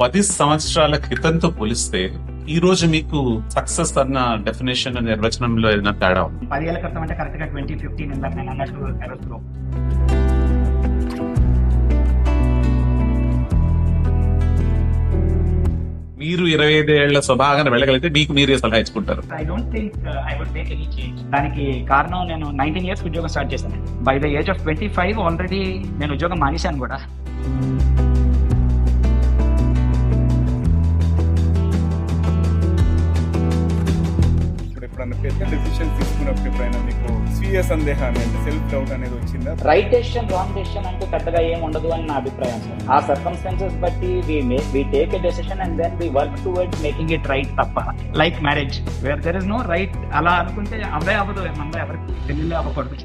10 సంవత్సరాల క్రితంతో పోలిస్తే ఈ రోజు మీకు సక్సెస్ అన్న డెఫినేషన్ నిర్వచనంలో ఏదైనా తేడా ఉంది? 10 ఏళ్ల క్రితం అంటే కరెక్ట్ గా 2015 ఇందాక నేను అన్నట్టు ఎరోస్లో మీరు 25 ఏళ్ల స్వభాగాన్ని వెళ్ళగలిగితే మీకు మీరే సలహా ఇచ్చుకుంటారు. I don't think I would make any change. దానికి కారణం నేను 19 ఇయర్స్ ఉద్యోగం స్టార్ట్ చేశాను. By the age of 25 already నేను ఉద్యోగం మానేశాను కూడా. పెద్ద డెసిషన్ తీసుకున్నప్పుడు ఎప్పుడైనా మీకు స్వీయ సందేహాన్ని అంటే సెల్ఫ్ డౌట్ అనేది వచ్చిందా? రైట్ డెసిషన్ రాంగ్ డెసిషన్ అంటూ పెద్దగా ఏం ఉండదు అని నా అభిప్రాయం సార్. ఆ సర్కమ్స్టాన్సెస్ బట్టి we take a decision and then we work towards making it right తప్ప like marriage where there is no right అలా అనుకుంటే అవే అవ్వదు, మన ఎవరికి పెళ్లి అవ్వకూడదు.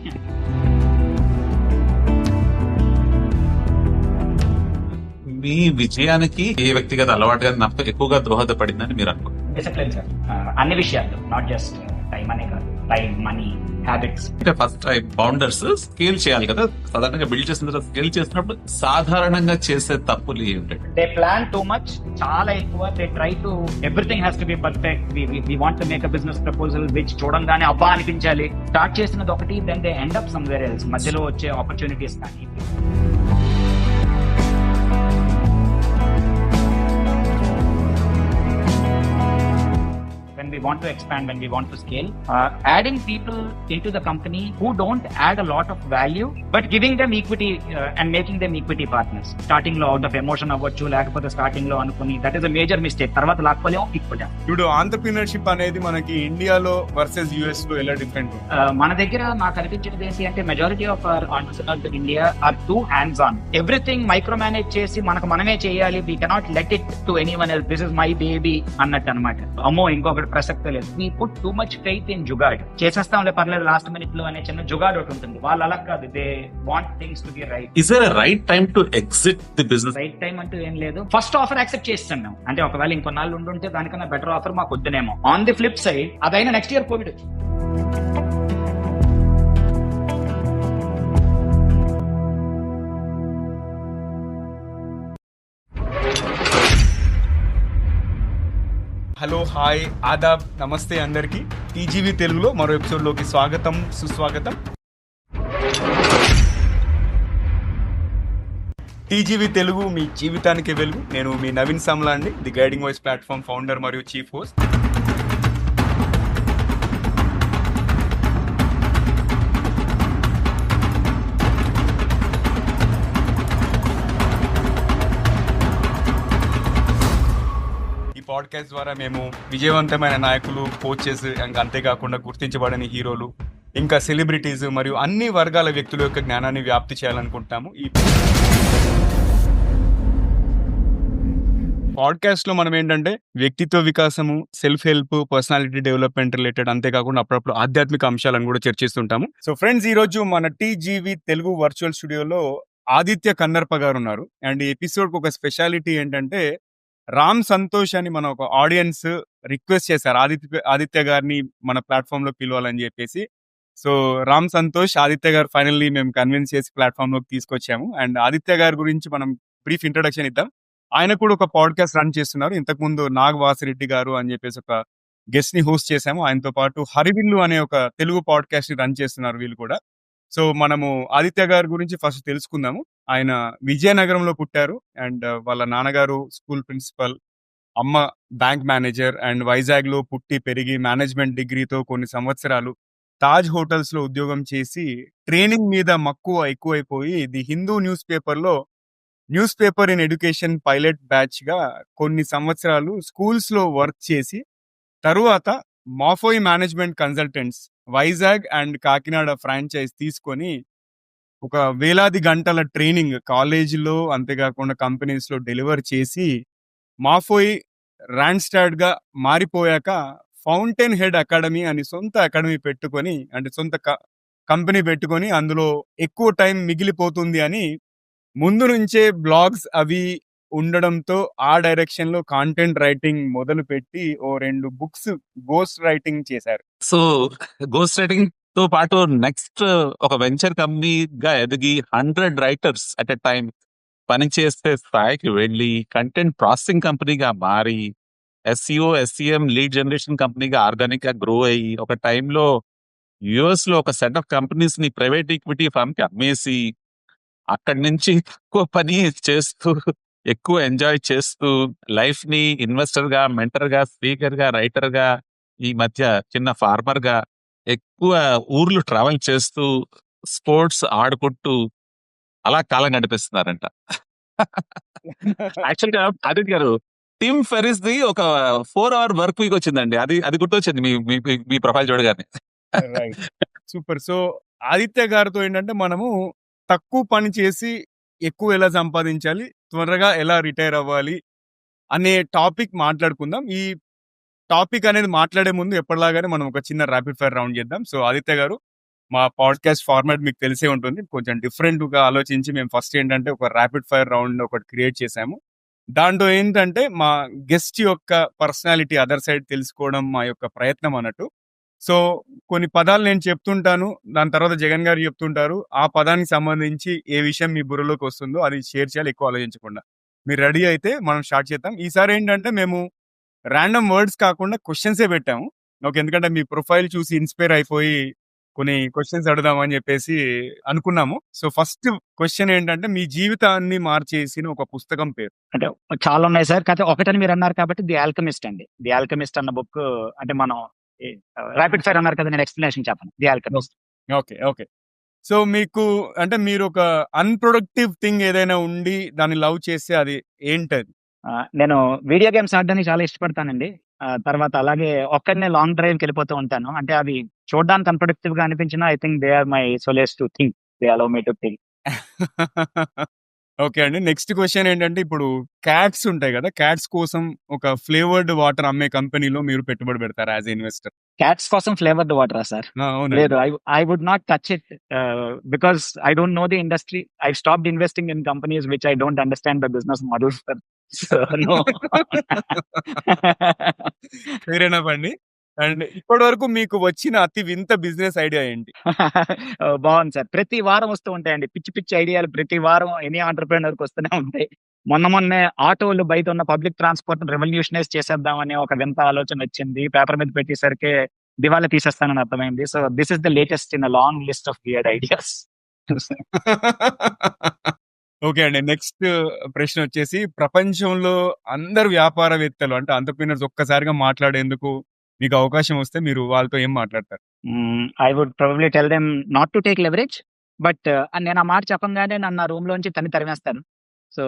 మీ విజయానికి ఏ వ్యక్తిగత అలవాటుగా నాకు ఎక్కువగా దోహదపడిందని మీరు అనుకుంటున్నారు? డిసిప్లిన్ సార్, అన్ని విషయాలు, నాట్ జస్ట్ టైం అనే కాదు, టైం, మనీ, హ్యాబిట్స్. అంటే ఫస్ట్ టైం బౌండర్స్ స్కేల్ చేయాలి కదా, సాధారణంగా బిల్డ్ చేసిన తర్వాత స్కేల్ చేసినప్పుడు సాధారణంగా చేసే తప్పులు ఏంటంటే దే ప్లాన్ టూ మచ్, చాలా ఎక్కువ. They try to everything has to be perfect. We want to make a business proposal which చూడంగానే అబ్బా అనిపించాలి. స్టార్ట్ చేసినది ఒకటి, then they end up somewhere else. మధ్యలో వచ్చే ఆపర్చునిటీస్ కానీ when we want to expand, when we want to scale, adding people into the company who don't add a lot of value, but giving them equity and making them equity partners. Starting lo out of emotion avvachu, lekapothe starting lo anukoni, that is a major mistake. Tarvata laakkolem ikkoja. ఇప్పుడు entrepreneurship అనేది మనకి ఇండియాలో versus US లో ఎలా different? మన దగ్గర నాకు అనిపించేది ఏంటి అంటే majority of our entrepreneurs in India are too hands on. Everything micro manage చేసి మనమే చేయాలి. we cannot let it to anyone else. this is my baby అన్నట్టు అన్నమాట. అమ్మో ఇంకొకటి ప్రసక్తే లేదు. we put too much faith in jugaad. చేసేస్తాంలే పర్లేదు లాస్ట్ మినిట్ లో అనే చిన్న జుగాడ్ ఒకటి ఉంటుంది. వాళ్ళు అలా కాదు, they want things to be right. Is there a right time to exit the business? Right time అంటూ ఏం లేదు. ఫస్ట్ ఆఫర్ యాక్సెప్ట్ చేస్తాం మేము. అంటే ఒకవేళ ఇంకొన్నాళ్ళు ఉండుంటే దానికన్నా బెటర్ ఆఫర్ మాకు వద్దునేమో. ఆన్ ది ఫ్లిప్ సైడ్ అదైనా నెక్స్ట్ ఇయర్ కోవిడ్ వచ్చింది. హలో, హాయ్, ఆదాబ్, నమస్తే అందరికి. టీజీవీ తెలుగులో మరో ఎపిసోడ్ లోకి స్వాగతం, సుస్వాగతం. టీజీవీ తెలుగు మీ జీవితానికి వెలుగు. నేను మీ నవీన్ సామ్లా అండి, the guiding voice platform founder మరియు చీఫ్ హోస్ట్. పాడ్కాస్ట్ ద్వారా మేము విజయవంతమైన నాయకులు, కోచెస్, ఇంకా అంతేకాకుండా గుర్తించబడని హీరోలు, ఇంకా సెలబ్రిటీస్ మరియు అన్ని వర్గాల వ్యక్తుల యొక్క జ్ఞానాన్ని వ్యాప్తి చేయాలనుకుంటున్నాము. ఈ పాడ్కాస్ట్ లో మనం ఏంటంటే వ్యక్తిత్వ వికాసము, self help, personality development related, అంతేకాకుండా అప్పుడప్పుడు ఆధ్యాత్మిక అంశాలను కూడా చర్చిస్తుంటాము. సో ఫ్రెండ్స్, ఈ రోజు మన టీజీవీ తెలుగు వర్చువల్ స్టూడియోలో ఆదిత్య కన్నర్ప గారు ఉన్నారు. అండ్ ఈ ఎపిసోడ్ ఒక స్పెషాలిటీ ఏంటంటే, రామ్ సంతోష్ అని మన ఒక ఆడియన్స్ రిక్వెస్ట్ చేశారు ఆదిత్య గారిని మన ప్లాట్ఫామ్ లో పిలవాలని చెప్పేసి. సో రామ్ సంతోష్, ఆదిత్య గారు ఫైనల్లీ మేము కన్విన్స్ చేసి ప్లాట్ఫామ్ లోకి తీసుకొచ్చాము. అండ్ ఆదిత్య గారి గురించి మనం బ్రీఫ్ ఇంట్రొడక్షన్ ఇద్దాం. ఆయన కూడా ఒక పాడ్కాస్ట్ రన్ చేస్తున్నారు. ఇంతకు ముందు నాగ్ వాసిరెడ్డి గారు అని చెప్పేసి ఒక గెస్ట్ ని హోస్ట్ చేశాము. ఆయనతో పాటు హరివిల్లు అనే ఒక తెలుగు పాడ్కాస్ట్ ని రన్ చేస్తున్నారు వీళ్ళు కూడా. సో మనము ఆదిత్య గారి గురించి ఫస్ట్ తెలుసుకుందాము. ఆయన విజయనగరంలో పుట్టారు. అండ్ వాళ్ళ నాన్నగారు స్కూల్ ప్రిన్సిపల్, అమ్మ బ్యాంక్ మేనేజర్. అండ్ వైజాగ్ లో పుట్టి పెరిగి మేనేజ్మెంట్ డిగ్రీతో కొన్ని సంవత్సరాలు తాజ్ హోటల్స్ లో ఉద్యోగం చేసి ట్రైనింగ్ మీద మక్కువ ఎక్కువైపోయి the Hindu news paper in education pilot batch గా కొన్ని సంవత్సరాలు స్కూల్స్ లో వర్క్ చేసి తరువాత Ma Foi management consultants Vizag and Kakinada franchise తీసుకొని ఒక వేలాది గంటల ట్రైనింగ్ కాలేజీలో, అంతేకాకుండా కంపెనీస్ లో డెలివర్ చేసి మాఫోయ్ రాండ్స్టాడ్ గా మారిపోయాక ఫౌంటైన్ హెడ్ అకాడమీ అని సొంత అకాడమీ పెట్టుకొని, అంటే సొంత కంపెనీ పెట్టుకొని అందులో ఎక్కువ టైం మిగిలిపోతుంది అని ముందు నుంచే బ్లాగ్స్ అవి ఉండడంతో ఆ డైరెక్షన్ లో కాంటెంట్ రైటింగ్ మొదలు పెట్టి 2 బుక్స్ గోస్ట్ రైటింగ్ చేశారు. సో గోస్ట్ రైటింగ్ తో పాటు నెక్స్ట్ ఒక వెంచర్ కంపెనీగా ఎదిగి 100 రైటర్స్ అట్ ఎ టైం పనిచేసే స్థాయికి వెళ్ళి కంటెంట్ ప్రాసెసింగ్ కంపెనీగా మారి ఎస్ఈఓ ఎస్ఈఎం లీడ్ జనరేషన్ కంపెనీగా ఆర్గానిక్ గా గ్రో అయ్యి ఒక టైంలో యుఎస్ లో ఒక సెట్ ఆఫ్ కంపెనీస్ ని ప్రైవేట్ ఈక్విటీ ఫర్మ్ కి అమ్మేసి అక్కడి నుంచి ఎక్కువ పని చేస్తూ ఎక్కువ ఎంజాయ్ చేస్తూ లైఫ్ ని ఇన్వెస్టర్ గా మెంటర్ గా స్పీకర్ గా రైటర్ గా ఈ మధ్య చిన్న ఫార్మర్ గా ఎక్కువ ఊర్లు ట్రావెల్ చేస్తూ స్పోర్ట్స్ ఆడుకుంటూ అలా కాలం గడిపిస్తున్నారంట. యాక్చువల్ గా ఆదిత్య గారు టిమ్ ఫెరిస్ ది ఒక 4 hour వర్క్ వీక్ వచ్చిందండి. అది అది గుర్తొచ్చింది మీ ప్రొఫైల్ చూడగానే. రైట్. సూపర్. సో ఆదిత్య గారితో ఏంటంటే మనము తక్కువ పని చేసి ఎక్కువ ఎలా సంపాదించాలి, త్వరగా ఎలా రిటైర్ అవ్వాలి అనే టాపిక్ మాట్లాడుకుందాం. ఈ టాపిక్ అనేది మాట్లాడే ముందు ఎప్పటిలాగానే మనం ఒక చిన్న ర్యాపిడ్ ఫైర్ రౌండ్ చేద్దాం. సో ఆదిత్య గారు, మా పాడ్కాస్ట్ ఫార్మాట్ మీకు తెలిసే ఉంటుంది. కొంచెం డిఫరెంట్ గా ఆలోచించి మేము ఫస్ట్ ఏంటంటే ఒక ర్యాపిడ్ ఫైర్ రౌండ్ ఒకటి క్రియేట్ చేశాము. దాంట్లో ఏంటంటే మా గెస్ట్ యొక్క పర్సనాలిటీ అదర్ సైడ్ తెలుసుకోవడం మా యొక్క ప్రయత్నం అన్నట్టు. సో కొన్ని పదాలు నేను చెప్తుంటాను, దాని తర్వాత జగన్ గారు చెప్తుంటారు. ఆ పదానికి సంబంధించి ఏ విషయం మీ బుర్రలోకి వస్తుందో అది షేర్ చేయాలి, ఎక్కువ ఆలోచించకుండా. మీరు రెడీ అయితే మనం స్టార్ట్ చేద్దాం. ఈసారి ఏంటంటే మేము ర్యాండమ్ వర్డ్స్ కాకుండా క్వశ్చన్సే పెట్టాము. ఓకే, ఎందుకంటే మీ ప్రొఫైల్ చూసి ఇన్స్పైర్ అయిపోయి కొన్ని క్వశ్చన్స్ అడుగుదామని చెప్పేసి అనుకున్నాము. సో ఫస్ట్ క్వశ్చన్ ఏంటంటే మీ జీవితాన్ని మార్చేసిన ఒక పుస్తకం పేరు. అంటే చాలా ఉన్నాయి సార్. కాకపోతే ఒకటని మీరు అన్నారు కాబట్టి ది ఆల్కమిస్ట్ అండి. ది ఆల్కమిస్ట్ అన్న బుక్ అంటే మనం ర్యాపిడ్ ఫైర్ అన్నారు కదా, నేను ఎక్స్ప్లెనేషన్ చెప్పను. The Alchemist. Okay okay. So మీకు అంటే మీరు ఒక అన్ప్రొడక్టివ్ థింగ్ ఏదైనా ఉండి దాన్ని లవ్ చేస్తే అది ఏంటది? నేను వీడియో గేమ్స్ ఆడడానికి చాలా ఇష్టపడతానండి. తర్వాత అలాగే ఒక్కడనే లాంగ్ డ్రైవ్కి వెళ్ళిపోతూ ఉంటాను. అంటే అవి చూడడానికి అన్ప్రొడక్టివ్ గా అనిపించినా I think they are my solace to think. They allow me to think. Okay అండి. నెక్స్ట్ క్వశ్చన్ ఏంటంటే ఇప్పుడు క్యాట్స్ ఉంటాయి కదా, క్యాట్స్ కోసం ఒక ఫ్లేవర్డ్ వాటర్ అమ్మే కంపెనీలో మీరు పెట్టుబడి పెడతారు యాజ్ ఇన్వెస్టర్? క్యాట్స్ కోసం ఫ్లేవర్డ్ వాటరా సార్? అవునండి. లేదు, I would not touch it because I don't know the industry. I stopped investing in companies which I don't understand the business models. So no. Fair enough అండి. And ఇప్పటి వరకు మీకు వచ్చిన అతి వింత బిజినెస్ ఐడియా ఏంటి? బాగుంది సార్. ప్రతి వారం వస్తూ ఉంటాయండి పిచ్చి పిచ్చి ఐడియాలు. ప్రతి వారం ఎనీ ఆంటర్‌ప్రెన్యూర్‌కి వస్తూనే ఉంటాయి. మొన్నే ఆటోలు బయట ఉన్న పబ్లిక్ ట్రాన్స్‌పోర్ట్ రెవల్యూషనైజ్ చేసేద్దామనే ఒక వింత ఆలోచన వచ్చింది. పేపర్ మీద పెట్టేసరికి దివాళా తీసేస్తానని అర్థమైంది. So this is the latest in a long list of weird ideas. Okay అండి. నెక్స్ట్ ప్రశ్న వచ్చేసి ప్రపంచంలో అందరు వ్యాపారవేత్తలు అంటే ఎంటర్‌ప్రెన్యూర్స్ ఒక్కసారిగా మాట్లాడేందుకు మీకు అవకాశం వస్తే మీరు వాళ్ళతో ఏం మాట్లాడతారు? I would probably tell them not to take leverage. But నేను ఆ మాట చెప్పంగానే నన్ను ఆ రూమ్ లోంచి తరిమేస్తాను. సో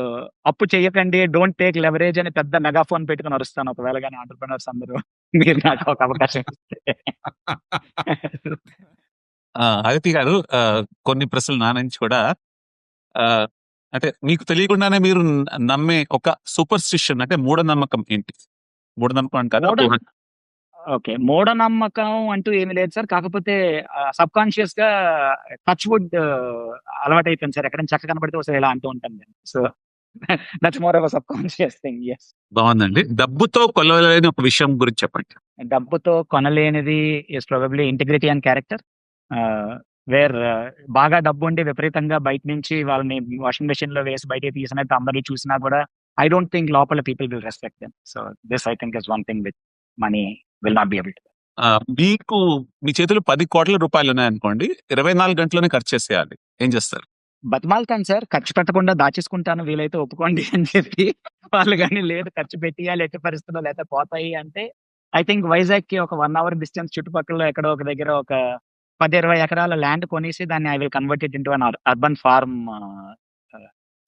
అప్పు చేయకండి, డోంట్ టేక్ లెవరేజ్ అని పెద్ద మెగాఫోన్ పెట్టుకుని అరుస్తాను. ఒకవేళ కానీ ఆంటర్‌ప్రెన్యూర్స్ అందరూ మీరు నాకు ఒక అవకాశం ఇస్తే. ఆదిత్య గారు, కొన్ని ప్రశ్నలు నా నుంచి కూడా ఆ, అంటే మీకు తెలియకుండానే మీరు నమ్మే ఒక సూపర్స్టిషన్ అంటే మూఢనమ్మకం ఏంటి? మూఢనమ్మకం అంటారా? మూఢ- ఓకే, మూఢనమ్మకం అంటూ ఏమీ లేదు సార్. కాకపోతే సబ్ కాన్షియస్ గా టచ్ వుడ్ అలవాటు అయిపోయింది సార్. ఎక్కడైనా చక్క కనబడితే ఒకసారి ఇలా అంటూ ఉంటాను నేను. So that's more of subconscious thing. Yes. బాగుందండి. డబ్బుతో కొలవలేని ఒక విషయం గురించి చెప్పండి. డబ్బుతో కొనలేనిది is probably integrity and character. Where బాగా డబ్బు ఉండి విపరీతంగా బయట నుంచి వాళ్ళని వాషింగ్ మెషిన్ లో వేసి బయట తీసినట్టు అందరినీ చూసినా కూడా ఐ డోంట్ థింక్ లోపల people will respect them. So this I think is one thing with money will not be able to. మీకు మీ చేతిలో 10 కోట్ల రూపాయలు ఉన్నాయనుకోండి, 24 గంటలోనే ఖర్చు చేసేయాలి, ఏం చేస్తారు? బతిమాలుతాను సార్. ఖర్చు పెట్టకుండా దాచేసుకుంటాను, వీలైతే ఒప్పుకోండి అని చెప్పి. వాళ్ళు కానీ లేదు ఖర్చు పెట్టియాలి ఎట్టి పరిస్థితుల్లో లేకపోతే పోతాయి అంటే ఐ థింక్ వైజాగ్ కి ఒక 1 hour డిస్టెన్స్ చుట్టుపక్కల ఎక్కడో ఒక దగ్గర ఒక 10-20 ఎకరాల ల్యాండ్ కొనేసి దాన్ని I will convert it into an urban farm.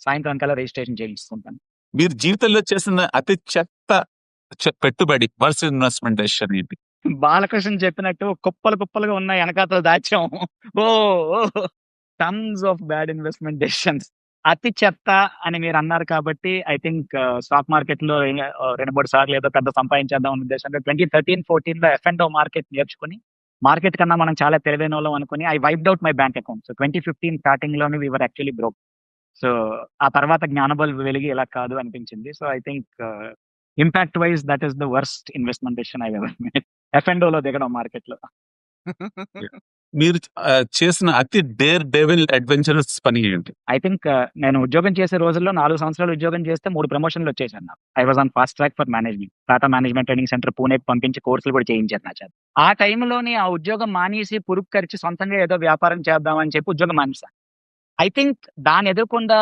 సాయంత్రం కల్లా రిజిస్ట్రేషన్ చేయించుకుంటాను. మీరు జీవితంలో చేసిన అతి చెత్త పెట్టుబడి వర్స్ ఇన్వెస్ట్మెంట్ డెసిషన్ ఏంటి? బాలకృష్ణ చెప్పినట్టు కుప్పలు కుప్పలుగా ఉన్న వెనకాతలు దాచాం. Oh tons of bad investment decisions. అతి చెత్త అని మీరు అన్నారు కాబట్టి ఐ థింక్ స్టాక్ మార్కెట్ లో 2-3 సార్లు ఏదో పెద్ద సంపాదించేద్దాం అనే ఉద్దేశంతో 2013-14 లో F&O మార్కెట్ నేర్చుకుని మార్కెట్ కన్నా మనం చాలా తెలివైన వాళ్ళం అనుకుని I wiped out my bank account. So 2015 starting లోనే we were actually broke. So ఆ తర్వాత జ్ఞానబల్ వెలిగి ఇలా కాదు అనిపించింది. So I think impact wise that is the worst investment decision I ever made. F&O లో దిగడం మార్కెట్ లో. మీరు చేసిన అతి డేర్ డెవిల్ అడ్వెంచరస్ పని ఏంటి? ఐ థింక్ నేను ఉద్యోగం చేసే రోజుల్లో 4 సంవత్సరాలు ఉద్యోగం చేస్తే 3 ప్రమోషన్లు వచ్చేసాను నాకు. I was on fast track for management. Tata management training centre పూణేకి పంపించి కోర్సులు కూడా చేయించారు నా చేత. ఆ టైంలోని ఆ ఉద్యోగం మానేసి పురుగు ఖర్చు సొంతంగా ఏదో వ్యాపారం చేద్దామని చెప్పి ఉద్యోగం మానేశాను. ఐ థింక్ దాన్ని ఎదుర్కొండా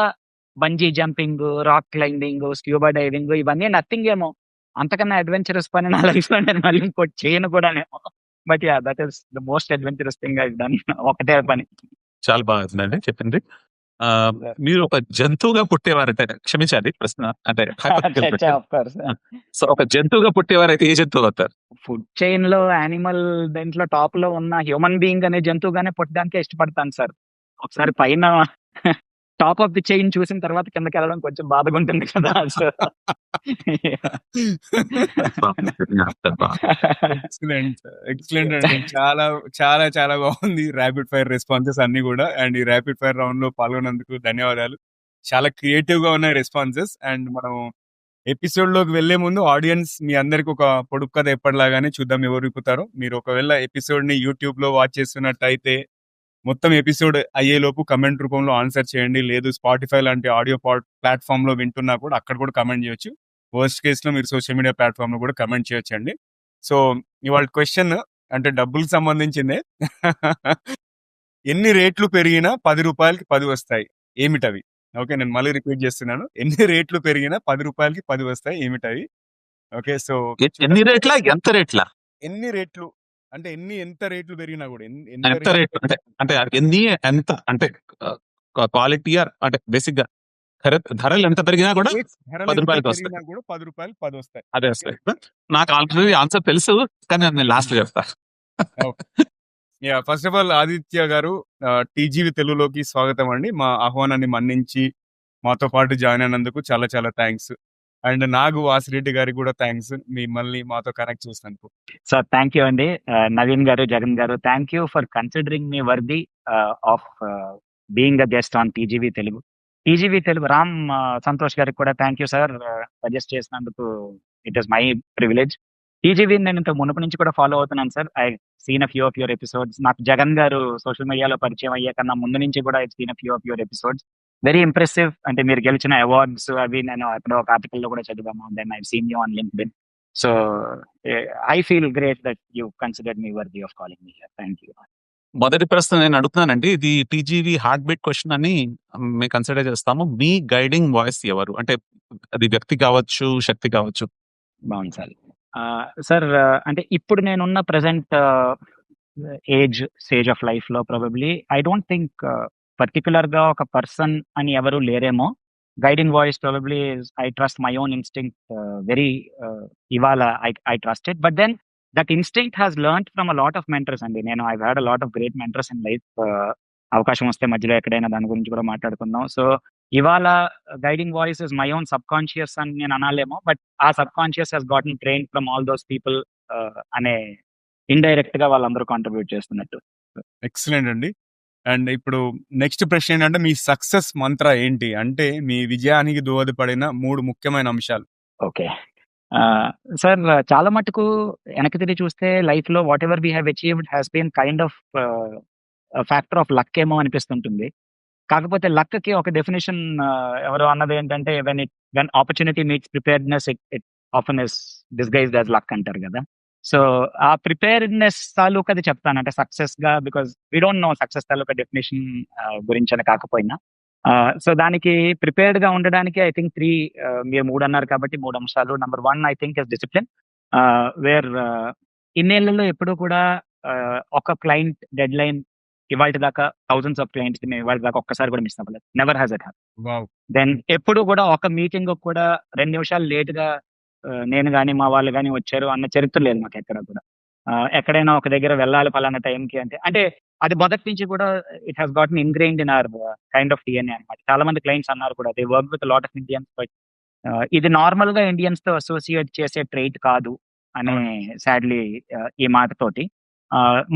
bungee jumping, rock climbing, scuba diving ఇవన్నీ నథింగ్ ఏమో. అంతకన్నా అడ్వెంచరస్ పని నా లైఫ్‌లో నేను మళ్ళీ ఇంకోటి చేయను కూడానేమో. But yeah! That is the most adventurous thing I done. ఒకటే పని. చాలా బాగుందండి చెప్పింది. మీరు ఒక జంతువుగా పుట్టేవారంటే క్షమించాలి ప్రశ్న అంటే hypothetical చ question. Of course. సో ఒక జంతువుగా పుట్టేవారైతే ఏ జంతువు అవుతారు? ఫుడ్ చైన్‌లో యానిమల్ దీంట్లో టాప్‌లో ఉన్న హ్యూమన్ బీయింగ్ అనే జంతువుగానే పుట్టడానికే ఇష్టపడతాను సార్. ఒకసారి పైన టాప్ ఆఫ్ ది చైన్ చూసిన తర్వాత కిందకెళ్ళడం కొంచెం బాధగా ఉంటుంది కదా! So excellent. ఎక్సలెంట్ అండి. చాలా, చాలా, చాలా బాగుంది ర్యాపిడ్ ఫైర్ రెస్పాన్సెస్ అన్నీ గూడా. అండ్ ఈ ర్యాపిడ్ ఫైర్ రౌండ్‌లో పాల్గొన్నందుకు ధన్యవాదాలు. చాలా క్రియేటివ్‌గా ఉన్నాయి రెస్పాన్సెస్. అండ్ మనం ఎపిసోడ్‌లోకి వెళ్ళే ముందు ఆడియన్స్ మీ అందరికి ఒక పొడుపు కథ ఎప్పటిలాగానే చూద్దాం ఎవరు విప్పుతారో. మీరు ఒకవేళ ఎపిసోడ్‌ని యూట్యూబ్‌లో వాచ్ చేస్తున్నట్టయితే మొత్తం ఎపిసోడ్ అయ్యేలోపు కమెంట్ రూపంలో ఆన్సర్ చేయండి. లేదు స్పాటిఫై లాంటి ఆడియో ప్లాట్‌ఫామ్‌లో వింటున్నా కూడా అక్కడ కూడా కమెంట్ చేయొచ్చు. వర్స్ట్ కేస్‌లో మీరు సోషల్ మీడియా ప్లాట్‌ఫామ్‌లో కూడా కమెంట్ చేయొచ్చండి. సో ఇవాళ క్వెషన్ అంటే డబ్బులకు సంబంధించిందే. ఎన్ని రేట్లు పెరిగినా రూ. 10కి 10 వస్తాయి. ఏమిటవి? ఓకే. నేను మళ్ళీ రిపీట్ చేస్తున్నాను. ఎన్ని రేట్లు పెరిగినా రూ. 10కి 10 వస్తాయి. ఏమిటవి? ఓకే. సో ఎన్ని రేట్లా? ఎంత రేట్లా? ఎన్ని రేట్లు అంటే ఎంత రేట్లు పెరిగినా కూడా ఎంత ఎంత రేట్ అంటే అంటే ఎన్ని ఎంత అంటే క్వాలిటీ అంటే బేసిక్‌గా ధరలు ఎంత పెరిగినా కూడా ధరలు ఎంత రూపాయలకి వస్తాయి. పెరిగినా కూడా రూ. 10 వస్తాయి. అదే వస్తాయి. నాకు ఆల్రెడీ ఆన్సర్ తెలుసు. కానీ నేను లాస్ట్‌లో చెప్తా. Yeah! First of all Aditya గారు టీజీవీ తెలుగులోకి స్వాగతం అండి. మా ఆహ్వానాన్ని మన్నించి మాతో పాటు జాయిన్ అయినందుకు చాలా చాలా థాంక్స్. అండ్ నాగు వాసిరెడ్డి గారికి కూడా థాంక్స్. మిమ్మల్ని మాతో కనెక్ట్ చేసినందుకు. సార్ థ్యాంక్ యూ అండి. Naveen garu, Jagan garu thank you for considering me worthy of being a guest on TGV Telugu. TGV Telugu Ram Santosh గారికి కూడా థ్యాంక్ యూ సార్ సజెస్ట్ చేసినందుకు. It is my privilege. టీజీవీని నేను ఇంతకు మునుపు నుంచి కూడా ఫాలో అవుతున్నాను sir. I seen a few of your episodes. నాకు జగన్ గారు సోషల్ మీడియాలో పరిచయం అయ్యే కన్నా ముందు నుంచి కూడా I seen a few of your episodes. Very impressive. అంటే మీరు గెలిచిన అవార్డ్స్ అవి నేను ఎక్కడో ఒక ఆర్టికల్‌లో కూడా చదివాము. Then I seen you on LinkedIn. So I feel great that you considered me worthy of calling me here. Thank you. మొదటి ప్రశ్న నేను అడుగుతున్నానండి. ఇది టీజీవీ హార్ట్ బీట్ క్వెషన్ అని మేము కన్సిడర్ చేస్తాము. మీ గైడింగ్ వాయిస్ ఎవరు? అంటే అది వ్యక్తి కావచ్చు, శక్తి కావచ్చు. బాగుంది సార్. సార్ అంటే ఇప్పుడు నేనున్న ప్రెజెంట్ స్టేజ్ ఆఫ్ లైఫ్‌లో ప్రాబబ్లీ ఐ డోంట్ థింక్ పర్టిక్యులర్‌గా ఒక పర్సన్ అని ఎవరు లేరేమో. Guiding voice probably I trust my own instinct very ఇవాళ I trust it. But then that instinct has learned from a lot of mentors అండి. నేను I had a lot of great mentors in life. అవకాశం వస్తే మధ్యలో ఎక్కడైనా దాని గురించి కూడా మాట్లాడుకుందాం. సో ఇవాళ guiding voice is my own subconscious అని నేను అనాలేమో. బట్ ఆ subconscious has gotten trained from all those people అనే ఇండైరెక్ట్‌గా వాళ్ళందరూ కాంట్రిబ్యూట్ చేస్తున్నట్టు. ఎక్సలెంట్ అండి. అండ్ ఇప్పుడు నెక్స్ట్ ప్రశ్న ఏంటంటే మీ సక్సెస్ మంత్ర ఏంటి? అంటే మీ విజయానికి దోహదపడిన 3 ముఖ్యమైన అంశాలు. ఓకే. సార్ చాలా మటుకు వెనక్కి తిరిగి చూస్తే లైఫ్‌లో whatever we have achieved has been kind of factor of luck ఏమో అనిపిస్తుంటుంది. కాకపోతే లక్‌కి ఒక డెఫినిషన్ ఎవరో అన్నది ఏంటంటే when opportunity meets preparedness it often is disguised as luck అంటారు కదా! సో ఆ ప్రిపేర్డ్‌నెస్ తాలూకు అది చెప్తాను. అంటే సక్సెస్‌గా because we don't know success తాలూకా డెఫినిషన్ గురించని కాకపోయినా. సో దానికి ప్రిపేర్డ్‌గా ఉండడానికి ఐ థింక్ 3 మీరు 3 అన్నారు కాబట్టి 3 అంశాలు. Number 1 I think is discipline. Where ఇన్నేళ్లలో ఎప్పుడూ కూడా ఒక క్లయింట్ డెడ్‌లైన్ ఇవాల్టి దాకా థౌసండ్స్ ఆఫ్ క్లయింట్స్‌కి మేము ఇవాల్టి దాకా ఒక్కసారి కూడా మిస్ అవ్వలేదు. Never has it happened. Wow! Then ఎప్పుడు కూడా ఒక మీటింగ్‌కి కూడా 2 నిమిషాలు లేట్‌గా నేను గాని, మా వాళ్ళు గాని వచ్చారు అన్న చరిత్ర లేదు మాకెక్కడ కూడా. ఎక్కడైనా ఒక దగ్గర వెళ్ళాలి పలానా టైంకి అంటే అది మొదటి నుంచి కూడా it has gotten ingrained in our kind of DNA అన్నమాట. చాలా మంది క్లయింట్స్ అన్నారు కూడా they work with lot of Indians but ఇది నార్మల్‌గా ఇండియన్స్‌తో అసోసియేట్ చేసే ట్రైట్ కాదు అనే సాడ్‌లీ ఈ మాటతోటి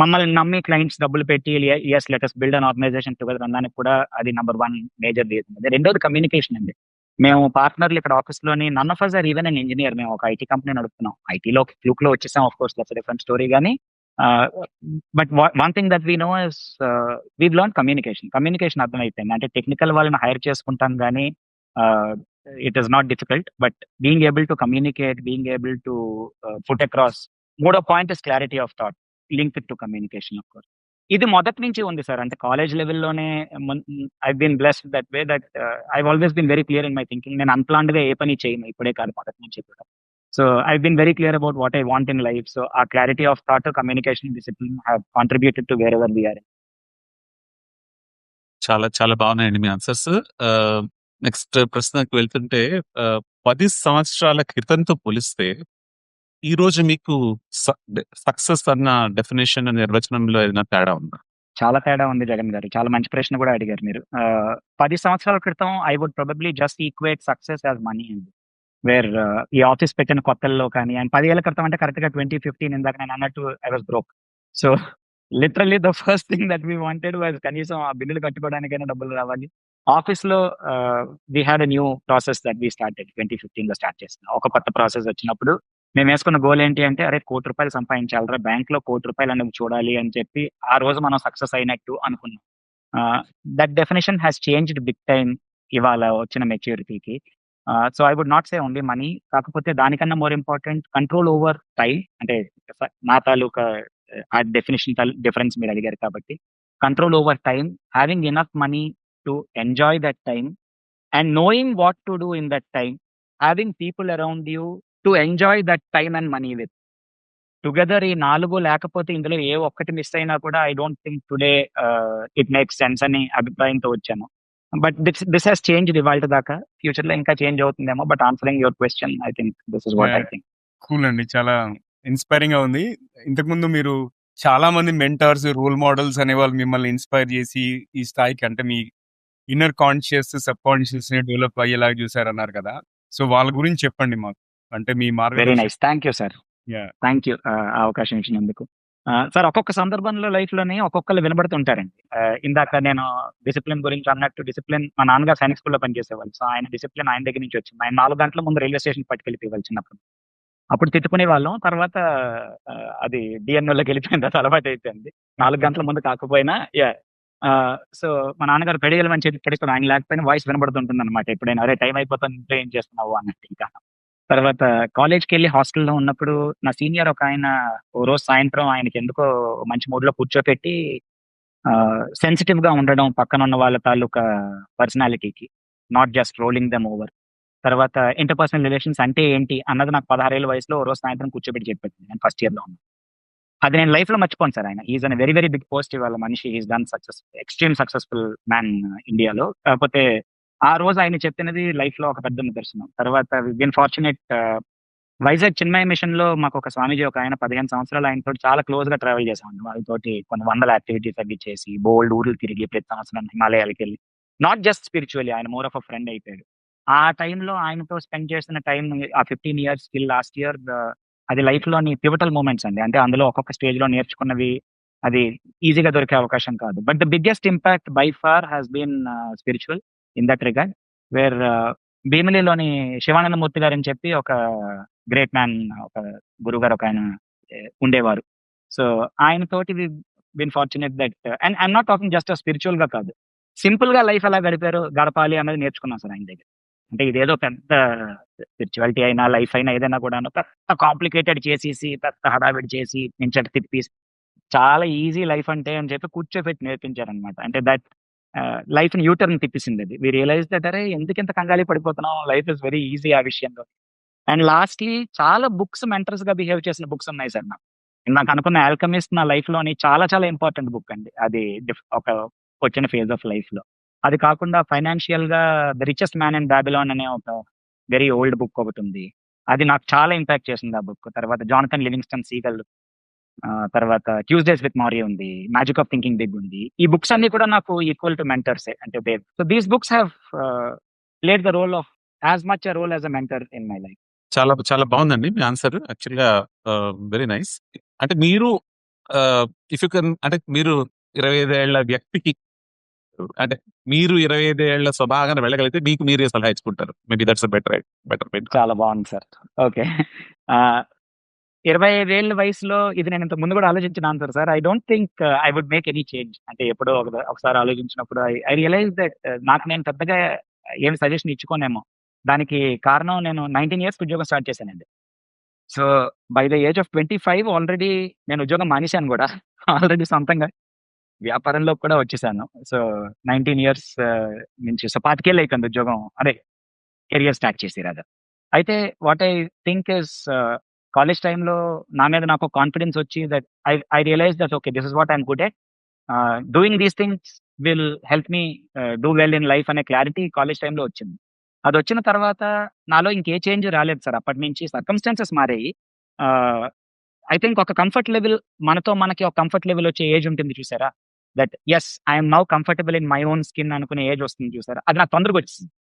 మమ్మల్ని నమ్మి క్లయింట్స్ డబ్బులు పెట్టి yes let us build an organization together అనడానికి కూడా అది నంబర్ 1 మేజర్ రీజన్. అది. రెండోది కమ్యూనికేషన్ అండి. మేము పార్ట్నర్లు ఇక్కడ ఆఫీస్‌లోని none of us are even an engineer. మేము ఒక ఐటీ కంపెనీ నడుపుతున్నాం. ఐటీలో ఫ్లూక్‌లో వచ్చేసాం. Of course that's a different story గానీ but one thing that we know is we learn communication అర్థమైపోయింది. అంటే టెక్నికల్ వాళ్ళని హైర్ చేసుకుంటాం కానీ it is not difficult, but being able to communicate, being able to put across. మూడో point is clarity of thought link to communication of course. ఇది మొదటి నుంచి ఉంది సార్. అంటే కాలేజ్ లెవెల్లోనే I been blessed that way that I always been very clear in my thinking. నేను unplanned గా ఏ పని చేయను, ఇప్పుడే కాదు మొదటి నుంచి కూడా. So I been very clear about what I want in life. So ఆ clarity of thought, communication, discipline have contributed to wherever we're. చాలా చాలా బాగున్నాయండి మీ ఆన్సర్స్. నెక్స్ట్ ప్రశ్నకు వెళ్తుంటే 10 సంవత్సరాల క్రితంతో పోలిస్తే ఈ రోజు మీకు సక్సెస్ అన్న డెఫినేషన్ నిర్వచనంలో ఏదైనా తేడా ఉందా? చాలా తేడా ఉంది జగన్ గారు. చాలా మంచి ప్రశ్న కూడా అడిగారు మీరు. 10 సంవత్సరాల క్రితం I would probably just equate success as money అండి. వేర్ ఈ ఆఫీస్ పెట్టిన కొత్తల్లో కానీ, అండ్ 10 ఏళ్ల క్రితం అంటే కరెక్ట్‌గా 2015 ఇందాక నేను అన్నట్టు I was broke. So literally the first thing that we wanted was కనీసం ఆ బిల్లులు కట్టుకోవడానికైనా డబ్బులు రావాలి. ఆఫీస్‌లో we had a new process that we started 2015లో స్టార్ట్ చేసాం. ఒక కొత్త ప్రాసెస్ వచ్చినప్పుడు మేము వేసుకున్న గోల్ ఏంటి అంటే, అరే ₹1,00,00,000 సంపాదించాలిరా, బ్యాంక్‌లో ₹1,00,00,000 అనేది చూడాలి అని చెప్పి ఆ రోజు మనం సక్సెస్ అయినట్టు అనుకున్నాం. That definition has changed big time ఇవాళ వచ్చిన మెచ్యూరిటీకి. So I would not say only money, కాకపోతే దానికన్నా more important control over time. అంటే నా తాలూకా ఆ డెఫినిషన్ డిఫరెన్స్ మీరు అడిగారు కాబట్టి, control over time, having enough money to enjoy that time, and knowing what to do in that time, having people around you to enjoy that time and money with. Together ఈ 4 లేకపోతే ఇందులో ఏ ఒక్కటి miss అయినా కూడా I don't think today it makes sense అని అభిప్రాయంతో వచ్చాను. But this has changed ఇవాల్టి దాకా. ఫ్యూచర్ లో ఇంకా చేంజ్ అవుతుందేమో. But answering your question, I think this is what I think. Cool అండి, చాలా ఇన్స్పైరింగ్ గా ఉంది. ఇంతకుముందు మీరు చాలా మంది మెంటర్స్, రోల్ మోడల్స్ అనే వాళ్ళు మిమ్మల్ని ఇన్స్పైర్ చేసి ఈ స్థాయికి, అంటే మీ ఇన్నర్ కాన్షియస్, సబ్ కాన్షియస్ ని డెవలప్ అయ్యేలాగా చూసారన్నారు కదా. సో వాళ్ళ గురించి చెప్పండి మాకు, అంటే మీ వెరీ మార్గదర్శనం. Nice, thank you sir. Thank you అవకాశం ఇచ్చినందుకు. సార్, ఒక్కొక్క సందర్భంలో లైఫ్ లోని ఒక్కొక్కరు వినబడుతుంటారండి. ఇందాక నేను డిసిప్లిన్ గురించి అన్నట్టు, డిసిప్లిన్ మా నాన్నగారు సైనిక్ స్కూల్లో పనిచేసేవాళ్ళు. సో ఆయన డిసిప్లిన్ ఆయన దగ్గర నుంచి వచ్చింది. ఆయన 4 గంటల ముందు రైల్వే స్టేషన్ పట్టుకెళ్ళిపోయేవాళ్ళు చిన్నప్పుడు. అప్పుడు తిట్టుకునే వాళ్ళం. తర్వాత అది డిఎన్ఓలోకి వెళ్ళిపోయిన తర్వాత అలవాటు అయిపోయింది. 4 గంటల ముందు కాకపోయినా సో మా నాన్నగారు పెడిగలమని చెప్పి పడుకుని ఆయన లేకపోయినా వాయిస్ వినబడుతుంటుంది అనమాట. ఎప్పుడైనా అరే టైం అయిపోతుంది, ఇంట్లో ఏం చేస్తున్నావు అన్నట్టు. ఇంకా తర్వాత కాలేజ్కి వెళ్ళి హాస్టల్లో ఉన్నప్పుడు నా సీనియర్ ఒక ఆయన ఓ రోజు సాయంత్రం ఆయనకి ఎందుకో మంచి మూడ్ లో కూర్చోపెట్టి సెన్సిటివ్ గా ఉండడం పక్కన ఉన్న వాళ్ళ తాలూకా పర్సనాలిటీకి, not just rolling them over. తర్వాత ఇంటర్పర్సనల్ రిలేషన్స్ అంటే ఏంటి అన్నది నాకు 16 ఏళ్ళ వయసులో ఓ రోజు సాయంత్రం కూర్చోబెట్టి చెప్పాడు. నేను ఫస్ట్ ఇయర్ లో ఉన్నాను. అది నేను లైఫ్ లో మర్చిపోను సార్. ఆయన is an very very big positive వాళ్ళ మనిషి. Is done success, extreme successful man ఇండియాలో. కాకపోతే ఆ రోజు ఆయన చెప్పినది లైఫ్ లో ఒక పెద్ద నిదర్శనం. తర్వాత been fortunate, Vizag Chinmaya Mission లో మాకు ఒక స్వామీజీ ఒక ఆయన 15 సంవత్సరాలు ఆయనతో చాలా క్లోజ్ గా ట్రావెల్ చేసామండి. వాళ్ళతోటి కొన్ని వందల యాక్టివిటీస్ అవి చేసి బోల్డ్ ఊర్లు తిరిగి ప్రతి సంవత్సరం హిమాలయాలకి వెళ్ళి, నాట్ జస్ట్ స్పిరిచువల్లీ, ఆయన మోర్ ఆఫ్ అ ఫ్రెండ్ అయిపోయాడు. ఆ టైంలో ఆయనతో స్పెండ్ చేసిన టైం, ఆ 15 ఇయర్స్ టిల్ లాస్ట్ ఇయర్, అది లైఫ్ లోని పివటల్ మూమెంట్స్ అండి. అంటే అందులో ఒక్కొక్క స్టేజ్ లో నేర్చుకున్నవి అది ఈజీగా దొరికే అవకాశం కాదు. But the biggest impact by far has been spiritual in that regard. Where భీమిలిలోని శివానందమూర్తి గారు అని చెప్పి ఒక గ్రేట్ మ్యాన్, ఒక గురువు గారు ఒక ఆయన ఉండేవారు. సో ఆయన తోటి been fortunate that, and I'm not talking just spiritual గా కాదు, సింపుల్ గా లైఫ్ ఎలా గడపాలి అన్నది నేర్చుకున్నాం సార్ ఆయన దగ్గర. అంటే ఇదేదో పెద్ద స్పిరిచువాలిటీ అయినా లైఫ్ అయినా ఏదైనా కూడా పెద్ద కాంప్లికేటెడ్ చేసేసి, పెద్ద హడావిడి చేసి నించట తిప్పి చాలా ఈజీ లైఫ్ అంటే అని చెప్పి కూర్చోపెట్టి నేర్పించారనమాట. అంటే దట్ లైఫ్ ని యూటర్న్ తిప్పిసింది అది. వి రియలైజ్ దట్ అరే ఎందుకు ఇంత కంగాలి పడిపోతున్నాం, లైఫ్ ఇస్ వెరీ ఈజీ ఆ విషయంలో. అండ్ లాస్ట్లీ చాలా బుక్స్ మెంటర్స్ గా బిహేవ్ చేసిన బుక్స్ ఉన్నాయి సార్. నాకు అనుకున్న ఆల్కమిస్ట్ నా లైఫ్ లోని చాలా చాలా ఇంపార్టెంట్ బుక్ అండి. అది ఒక వచ్చిన ఫేజ్ ఆఫ్ లైఫ్ లో. అది కాకుండా ఫైనాన్షియల్ గా the richest man in Babylon అనే ఒక వెరీ ఓల్డ్ బుక్ ఒకటి ఉంది. అది నాకు చాలా ఇంపాక్ట్ చేసింది ఆ బుక్. తర్వాత జానథన్ లివింగ్స్టన్ సీగల్, తర్వాత ట్యూస్డేస్ విత్ మారీ ఉంది, మ్యాజిక్ ఆఫ్ థింకింగ్ బిగ్ ఉంది. ఈ బుక్స్ అన్ని కూడా నాకు ఈక్వల్ టు మెంటర్స్. అంటే so these books have played the role of as much a role as a mentor in my life. చాలా చాలా బాగుందండి మీ ఆన్సర్. యాక్చువల్గా వెరీ నైస్. అంటే మీరు ఇఫ్ యూ కెన్, అంటే మీరు 25 ఏళ్ల వ్యక్తికి, అంటే మీరు 25 ఏళ్ల స్వభాగాన్ని వెళ్ళగలిగితే మీకు మీరే సలహా ఇచ్చుకుంటారు. Maybe that's better. చాలా బాగుంది సార్. ఓకే. 25 ఏళ్ల వయసులో ఇది నేను ఇంతకు ముందు కూడా ఆలోచించిన answer sir. I don't think I would make any change. అంటే ఎప్పుడో ఒకసారి ఆలోచించినప్పుడు ఐ రియలైజ్ దట్ నాకు నేను పెద్దగా ఏమి సజెషన్ ఇచ్చుకోనేమో. దానికి కారణం నేను 19 ఇయర్స్‌కి ఉద్యోగం స్టార్ట్ చేశానండి. So, by the age of 25 already నేను ఉద్యోగం మానేశాను గూడా. ఆల్రెడీ సొంతంగా వ్యాపారంలోకి కూడా వచ్చేసాను. సో, 19 ఇయర్స్ నుంచి సో, 25 ఏళ్ళు అయిపోయింది ఉద్యోగం అదే కెరియర్ స్టార్ట్ చేసి రాదర్. అయితే what I think is college టైమ్‌లో నా మీద నాకు కాన్ఫిడెన్స్ వచ్చి that I realized that okay. This is what I'm good at. Doing these things will help me do well in life అనే క్లారిటీ కాలేజ్ టైమ్‌లో వచ్చింది. అదొచ్చిన తర్వాత నాలో ఇంకే చేంజ్ రాలేదు సార్. అప్పటినుంచి సర్కమ్‌స్టాన్సెస్ మారాయి. ఆహ్, ఐ థింక్ ఒక కంఫర్ట్ లెవెల్ మనకి ఒక కంఫర్ట్ లెవెల్ వచ్చే ఏజ్ ఉంటుంది చూసారా? That yes I am now comfortable in my own skin అనుకునే ఏజ్ వస్తుంది చూసారా? అది నాకు తొందరగా వచ్చేసింది.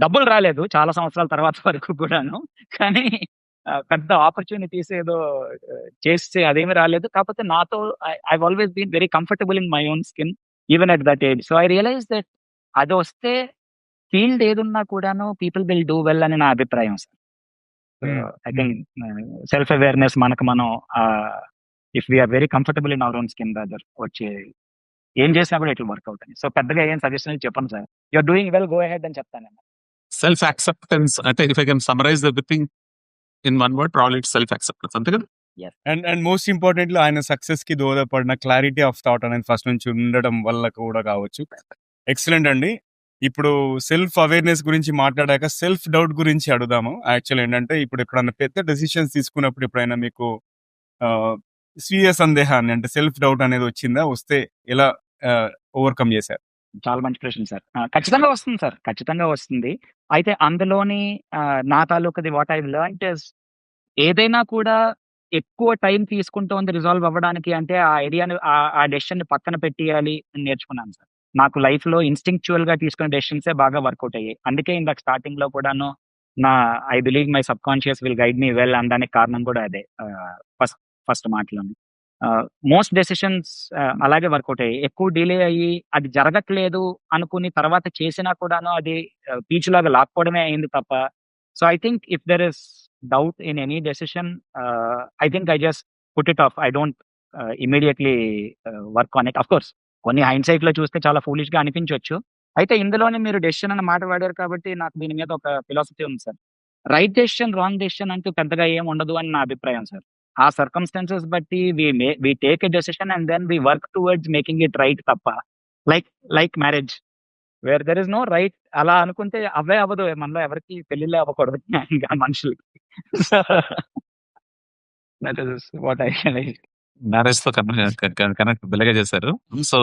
డబ్బులు రాలేదు చాలా సంవత్సరాల తర్వాత వరకు కూడాను. కానీ పెద్ద ఆపర్చునిటీస్ ఏదో చేస్తే అదేమి రాలేదు. కాకపోతే నాతో I've always been very comfortable in my own skin even at that age. So, I realise that అదొస్తే ఫీల్డ్ ఏదున్నా కూడాను పీపుల్ విల్ డూ వెల్ అని నా అభిప్రాయం sir. So, I think self awareness మనకు మనం if we are very comfortable in our own skin rather వచ్చే ఏం చేసినా కూడా ఇట్ విల్ వర్క్ అవుట్ అని. సో, పెద్దగా ఏం సజెషన్‌లు చెప్పను sir. You are doing well go ahead అని చెప్తానండి. సెల్ఫ్ యాక్సెప్టెన్స్ అంటే if I can summarise everything in one word probably it's self acceptance అంతే కదా? అండ్ మోస్ట్ ఇంపార్టెంట్‌లీ ఆయన సక్సెస్‌కి దోహదపడిన క్లారిటీ ఆఫ్ థాట్ అనేది ఫస్ట్ నుంచి ఉండడం వల్ల కూడా కావచ్చు. ఎక్సలెంట్ అండి. ఇప్పుడు సెల్ఫ్ అవేర్‌నెస్ గురించి మాట్లాడాక సెల్ఫ్ డౌట్ గురించి అడుగుదాము. యాక్చువల్ ఏంటంటే ఇప్పుడు ఎప్పుడైనా పెద్ద డెసిషన్స్ తీసుకున్నప్పుడు ఎప్పుడైనా మీకు స్వీయ సందేహాన్ని అంటే సెల్ఫ్ డౌట్ అనేది వచ్చిందా? వస్తే ఎలా ఓవర్‌కమ్ చేశారు? చాలా మంచి ప్రశ్న సార్. ఖచ్చితంగా వస్తుంది సార్. ఖచ్చితంగా వస్తుంది. అయితే అందులోని నా తాలూకాది వాట్ ఐ లెర్న్డ్ ఇస్ ఏదైనా కూడా ఎక్కువ టైం తీసుకుంటోంది రిజాల్వ్ అవ్వడానికి అంటే ఆ ఐడియాని ఆ డెసిషన్‌ని పక్కన పెట్టేయాలి అని నేర్చుకున్నాను సార్. నాకు లైఫ్‌లో ఇన్‌స్టింక్చువల్‌గా తీసుకునే డెసిషన్సే బాగా వర్కౌట్ అయ్యాయి. అందుకే ఇందాక స్టార్టింగ్‌లో కూడాను I believe my subconscious will guide me well అనడానికి కారణం కూడా అదే. ఫస్ట్ మాటలోనే. మోస్ట్ డెసిషన్స్ అలాగే వర్కౌట్ అయ్యాయి. ఎక్కువ డిలే అయ్యి అది జరగట్లేదు అనుకుని తర్వాత చేసినా కూడాను అది పీచులాగా లాక్కోవడమే అయింది తప్ప. So, I think if there is doubt in any decision I think I just put it off. I don't immediately work on it. Of course కొన్ని హైండ్‌సైట్‌లో చూస్తే చాలా ఫూలిష్‌గా అనిపించొచ్చు. అయితే ఇందులోనే మీరు డెసిషన్ అన్న మాట వాడారు కాబట్టి నాకు దీని మీద ఒక ఫిలాసఫీ ఉంది sir. Right decision, wrong decision అంటూ పెద్దగా ఏమి ఉండదు అని నా అభిప్రాయం సార్. ఆ సర్కమ్‌స్టాన్సెస్ బట్టి we take a decision and then we work towards making it right తప్ప like marriage where there is no right అలా అనుకుంటే అవ్వదు. మనలో ఎవరికీ పెళ్ళిళ్ళే అవ్వకూడదు ఇంకా మనుషులకి. So, that is what I realised. మ్యారేజ్‌తో కనెక్ట్ భలేగా చేశారు. సో,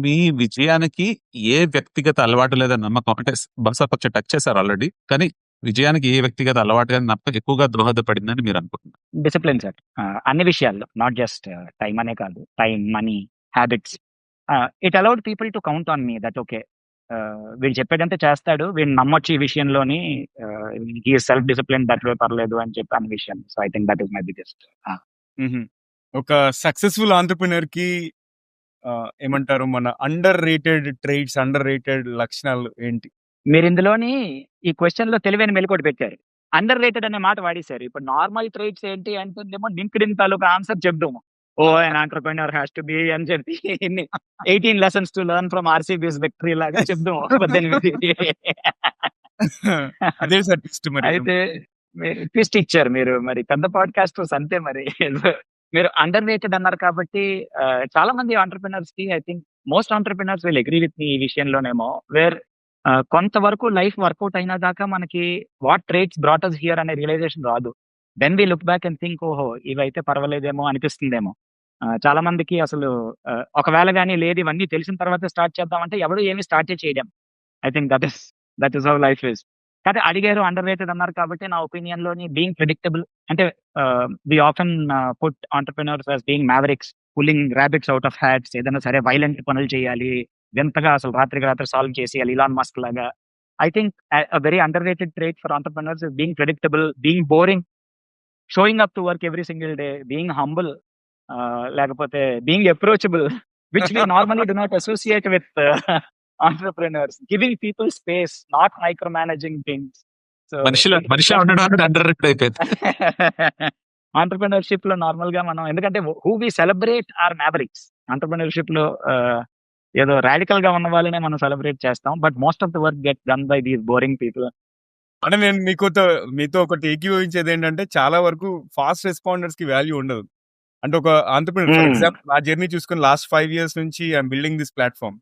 మీ విజయానికి ఏ వ్యక్తిగత అలవాటు లేదా నమ్మకం అంటే బహుశా కొంచెం టచ్ చేశారు ఆల్రెడీ. కానీ విజయానికి ఏ వ్యక్తిగత అలవాటు గాని నమ్మకం ఎక్కువగా దోహదపడిందని మీరు అనుకుంటున్నారు? Discipline sir. అన్ని విషయాల్లో నాట్ జస్ట్ టైమ్ అనే కాదు. Time, money, habits. It allowed people to count on me that okay. వీడు చెప్పేదంతా చేస్తాడు. వీడిని నమ్మొచ్చు ఈ విషయంలోని. He is self discipline that way పర్లేదు అని చెప్పి అన్ని విషయం. So, I think that is my biggest. ఒక సక్సెస్‌ఫుల్ ఎంటర్‌ప్రెన్యూర్‌కి ఏమంటారు మన underrated traits, underrated లక్షణాలు ఏంటి? మీరిందులోని ఈ క్వెషన్‌లో తెలివైన మెలికోటి పెట్టారు. అండర్ రేటెడ్ అనే మాట వాడేశారు. ఇప్పుడు నార్మల్ ట్రైట్స్ ఏంటి అంటేనేమో లింక్డ్ఇన్ తాలూకా ఆన్సర్ చెప్దాము. An entrepreneur has to be అని చెప్పి 18 lessons to learn from RCB's victory లాగా చెప్దాము. 18 అదే సార్ ట్విస్ట్ మరి. అయితే మీరు ట్విస్ట్ ఇచ్చారు మీరు. మరి పెద్ద పాడ్‌కాస్టర్స్ అంతే మరి. మీరు అండర్ రేటెడ్ అన్నారు కాబట్టి చాలా మంది ఎంటర్‌ప్రెన్యూర్స్‌కి I think most entrepreneurs will agree with me ఈ విషయంలోనేమో వేర్ కొంతవరకు లైఫ్ వర్కౌట్ అయిన దాకా మనకి what traits brought us here అనే రియలైజేషన్ రాదు. Then we look back and think ఓహో! ఇవైతే పర్వాలేదేమో అనిపిస్తుందేమో. చాలా మందికి అసలు ఒకవేళ గాని లేదు ఇవన్నీ తెలిసిన తర్వాత స్టార్ట్ చేద్దామంటే ఎవడు ఏమి స్టార్టే చేయడం. I think that is how life is. కాకపోతే అడిగారు అండర్ రేటెడ్ అన్నారు కాబట్టి నా ఒపీనియన్‌లోని బీయింగ్ ప్రెడిక్టబుల్ అంటే we often put entrepreneurs as being mavericks pulling rabbits out of hats ఏదైనా సరే వైలెంట్ పనులు చేయాలి. వింతగా అసలు రాత్రికి రాత్రి సాల్వ్ చేసేయాలి ఇలాన్ మస్క్ లాగా. I think very underrated trait for entrepreneurs is being predictable, being boring, showing up to work every single day, being humble, లేకపోతే being approachable which we normally do not associate with entrepreneurs, giving people space, not micromanaging things. So మనిషి ఉండడానికి underrated అయిపోయింది. Entrepreneurship లో normal గా మనం ఎందుకంటే who we celebrate are mavericks. Entrepreneurship లో ఏదో రాడికల్ గా ఉన్న వాళ్ళనే మనం సెలబ్రేట్ చేస్తాం. But most of the work get done by these boring people. అంటే నేను మీతో ఒకటి ఏకీభవించేది ఏంటంటే చాలా వరకు ఫాస్ట్ రెస్పాండర్స్ కి వాల్యూ ఉండదు. అంటే ఒక ఆంటర్‌ప్రెన్యూర్ ఫర్ ఎగ్జాంపుల్ నా జర్నీ చూసుకొని లాస్ట్ 5 ఇయర్స్ నుంచి ఐయామ్ బిల్డింగ్ దిస్ ప్లాట్‌ఫార్మ్.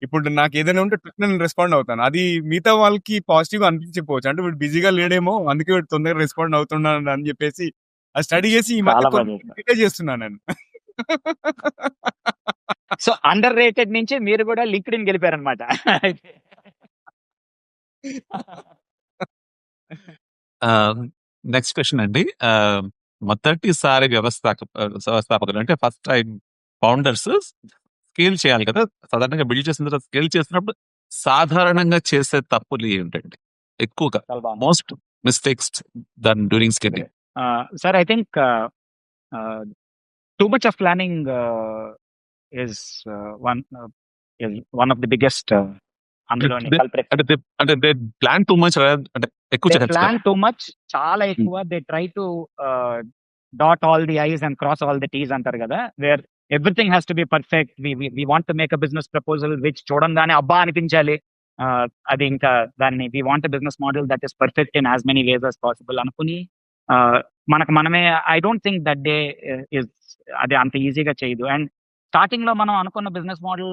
ఇప్పుడు నాకు ఏదైనా ఉంటే టక్కున నేను రెస్పాండ్ అవుతాను. అది మిగతా వాళ్ళకి పాజిటివ్‌గా అనిపించకపోవచ్చు. అంటే వీడు బిజీగా లేడేమో అందుకే వీడు తొందరగా రెస్పాండ్ అవుతున్నాడు అని చెప్పేసి అది స్టడీ చేసి ఈ మధ్య చాలా బాగా కొన్ని చెప్పారు. రిలైజ్ చేస్తున్నాను నేను. సో అండర్ రేటెడ్ నుంచి మీరు కూడా లింక్డ్ఇన్ గెలిపారనమాట. నెక్స్ట్ క్వశ్చన్ అండి. మొదటిసారి వ్యవస్థాపకులు అంటే ఫస్ట్ టైం ఫౌండర్స్ స్కేల్ చేయాలి కదా! సాధారణంగా బిల్డ్ చేసిన తర్వాత స్కేల్ చేసినప్పుడు సాధారణంగా చేసే తప్పులు ఏంటండి? ఎక్కువగా చాలా బాగుంది. Most mistakes done during scaling. Sir I think too much of planning is one of the biggest అందులోని culprit. అంటే దే ప్లాన్ టూ మచ్ అంటే ఎక్కువ They చేస్తారు. plan too much, చాలా ఎక్కువ. They try to dot all the I's and cross all the T's అంటారు కదా, where everything has to be perfect. We want to make a business proposal which చూడంగానే అబ్బా అనిపించాలి. అది ఇంకా దాన్ని we want a business model that is perfect in as many ways as possible అనుకుని మనకు మనమే I don't think that day is అది అంత ఈజీగా చేయదు. అండ్ స్టార్టింగ్ లో మనం అనుకున్న బిజినెస్ మోడల్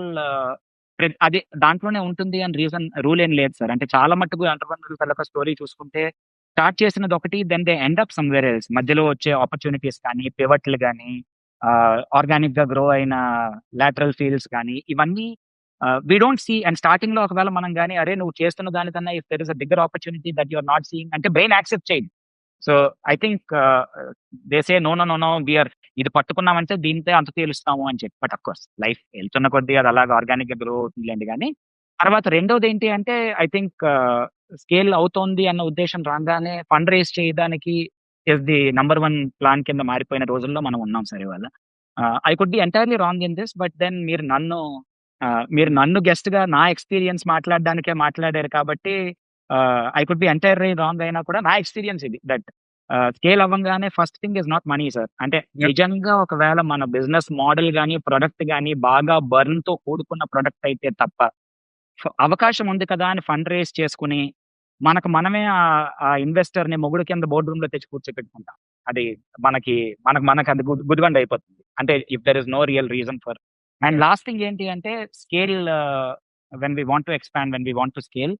అది దాంట్లోనే ఉంటుంది అని రూల్ ఏం లేదు సార్. అంటే చాలా మట్టుకు ఎంటర్‌ప్రెన్యూర్స్ స్టోరీ చూసుకుంటే స్టార్ట్ చేసినది ఒకటి, then they end up somewhere else. మధ్యలో వచ్చే ఆపర్చునిటీస్ కానీ, పివట్లు గానీ, ఆర్గానిక్ గా గ్రో అయిన లాటరల్ ఫీల్డ్స్ కానీ, ఇవన్నీ we don't see. And starting లో ఒకవేళ మనం గానీ అరే నువ్వు చేస్తున్న దానికన్నా if there is a bigger opportunity that you are not seeing అంటే బ్రెయిన్ యాక్సెప్ట్ చేయదు. So I think they say no no no no we're ఇది పట్టుకున్నామంటే దీంతో అంత తేలుస్తాము అని చెప్పి. బట్ అఫ్ కోర్స్ లైఫ్ వెళ్తున్న కొద్దీ అది అలాగా ఆర్గానిక్ గా గ్రో అవుతుందిలేండి. కానీ తర్వాత రెండోది ఏంటి అంటే ఐ థింక్ స్కేల్ అవుతోంది అన్న ఉద్దేశం రాగానే ఫండ్ రేస్ చేయడానికి ఇస్ ది నంబర్ 1 ప్లాన్ కింద మారిపోయిన రోజుల్లో మనం ఉన్నాం సరే ఇవాళ. I could be entirely wrong in this, but then మీరు నన్ను గెస్ట్ గా నా ఎక్స్పీరియన్స్ మాట్లాడడానికే మాట్లాడారు కాబట్టి I could be entirely wrong అయినా కూడా నా ఎక్స్పీరియన్స్ ఇది దట్ స్కేల్ అవ్వంగానే first thing is not money sir. అంటే Yep. నిజంగా ఒకవేళ మన బిజినెస్ మోడల్ గానీ ప్రొడక్ట్ గానీ బాగా బర్న్ తో కూడుకున్న ప్రొడక్ట్ అయితే తప్ప అవకాశం ఉంది కదా అని ఫండ్ రేస్ చేసుకుని మనకు మనమే ఆ ఇన్వెస్టర్ ని మొగుడు కింద బోర్డు రూమ్ లో తెచ్చి కూర్చోపెట్టుకుంటాం. అది మనకు అది గుదిబండ అయిపోతుంది. అంటే if there is no real reason for. And last thing ఏంటి అంటే scale when we want to expand, when we want to scale,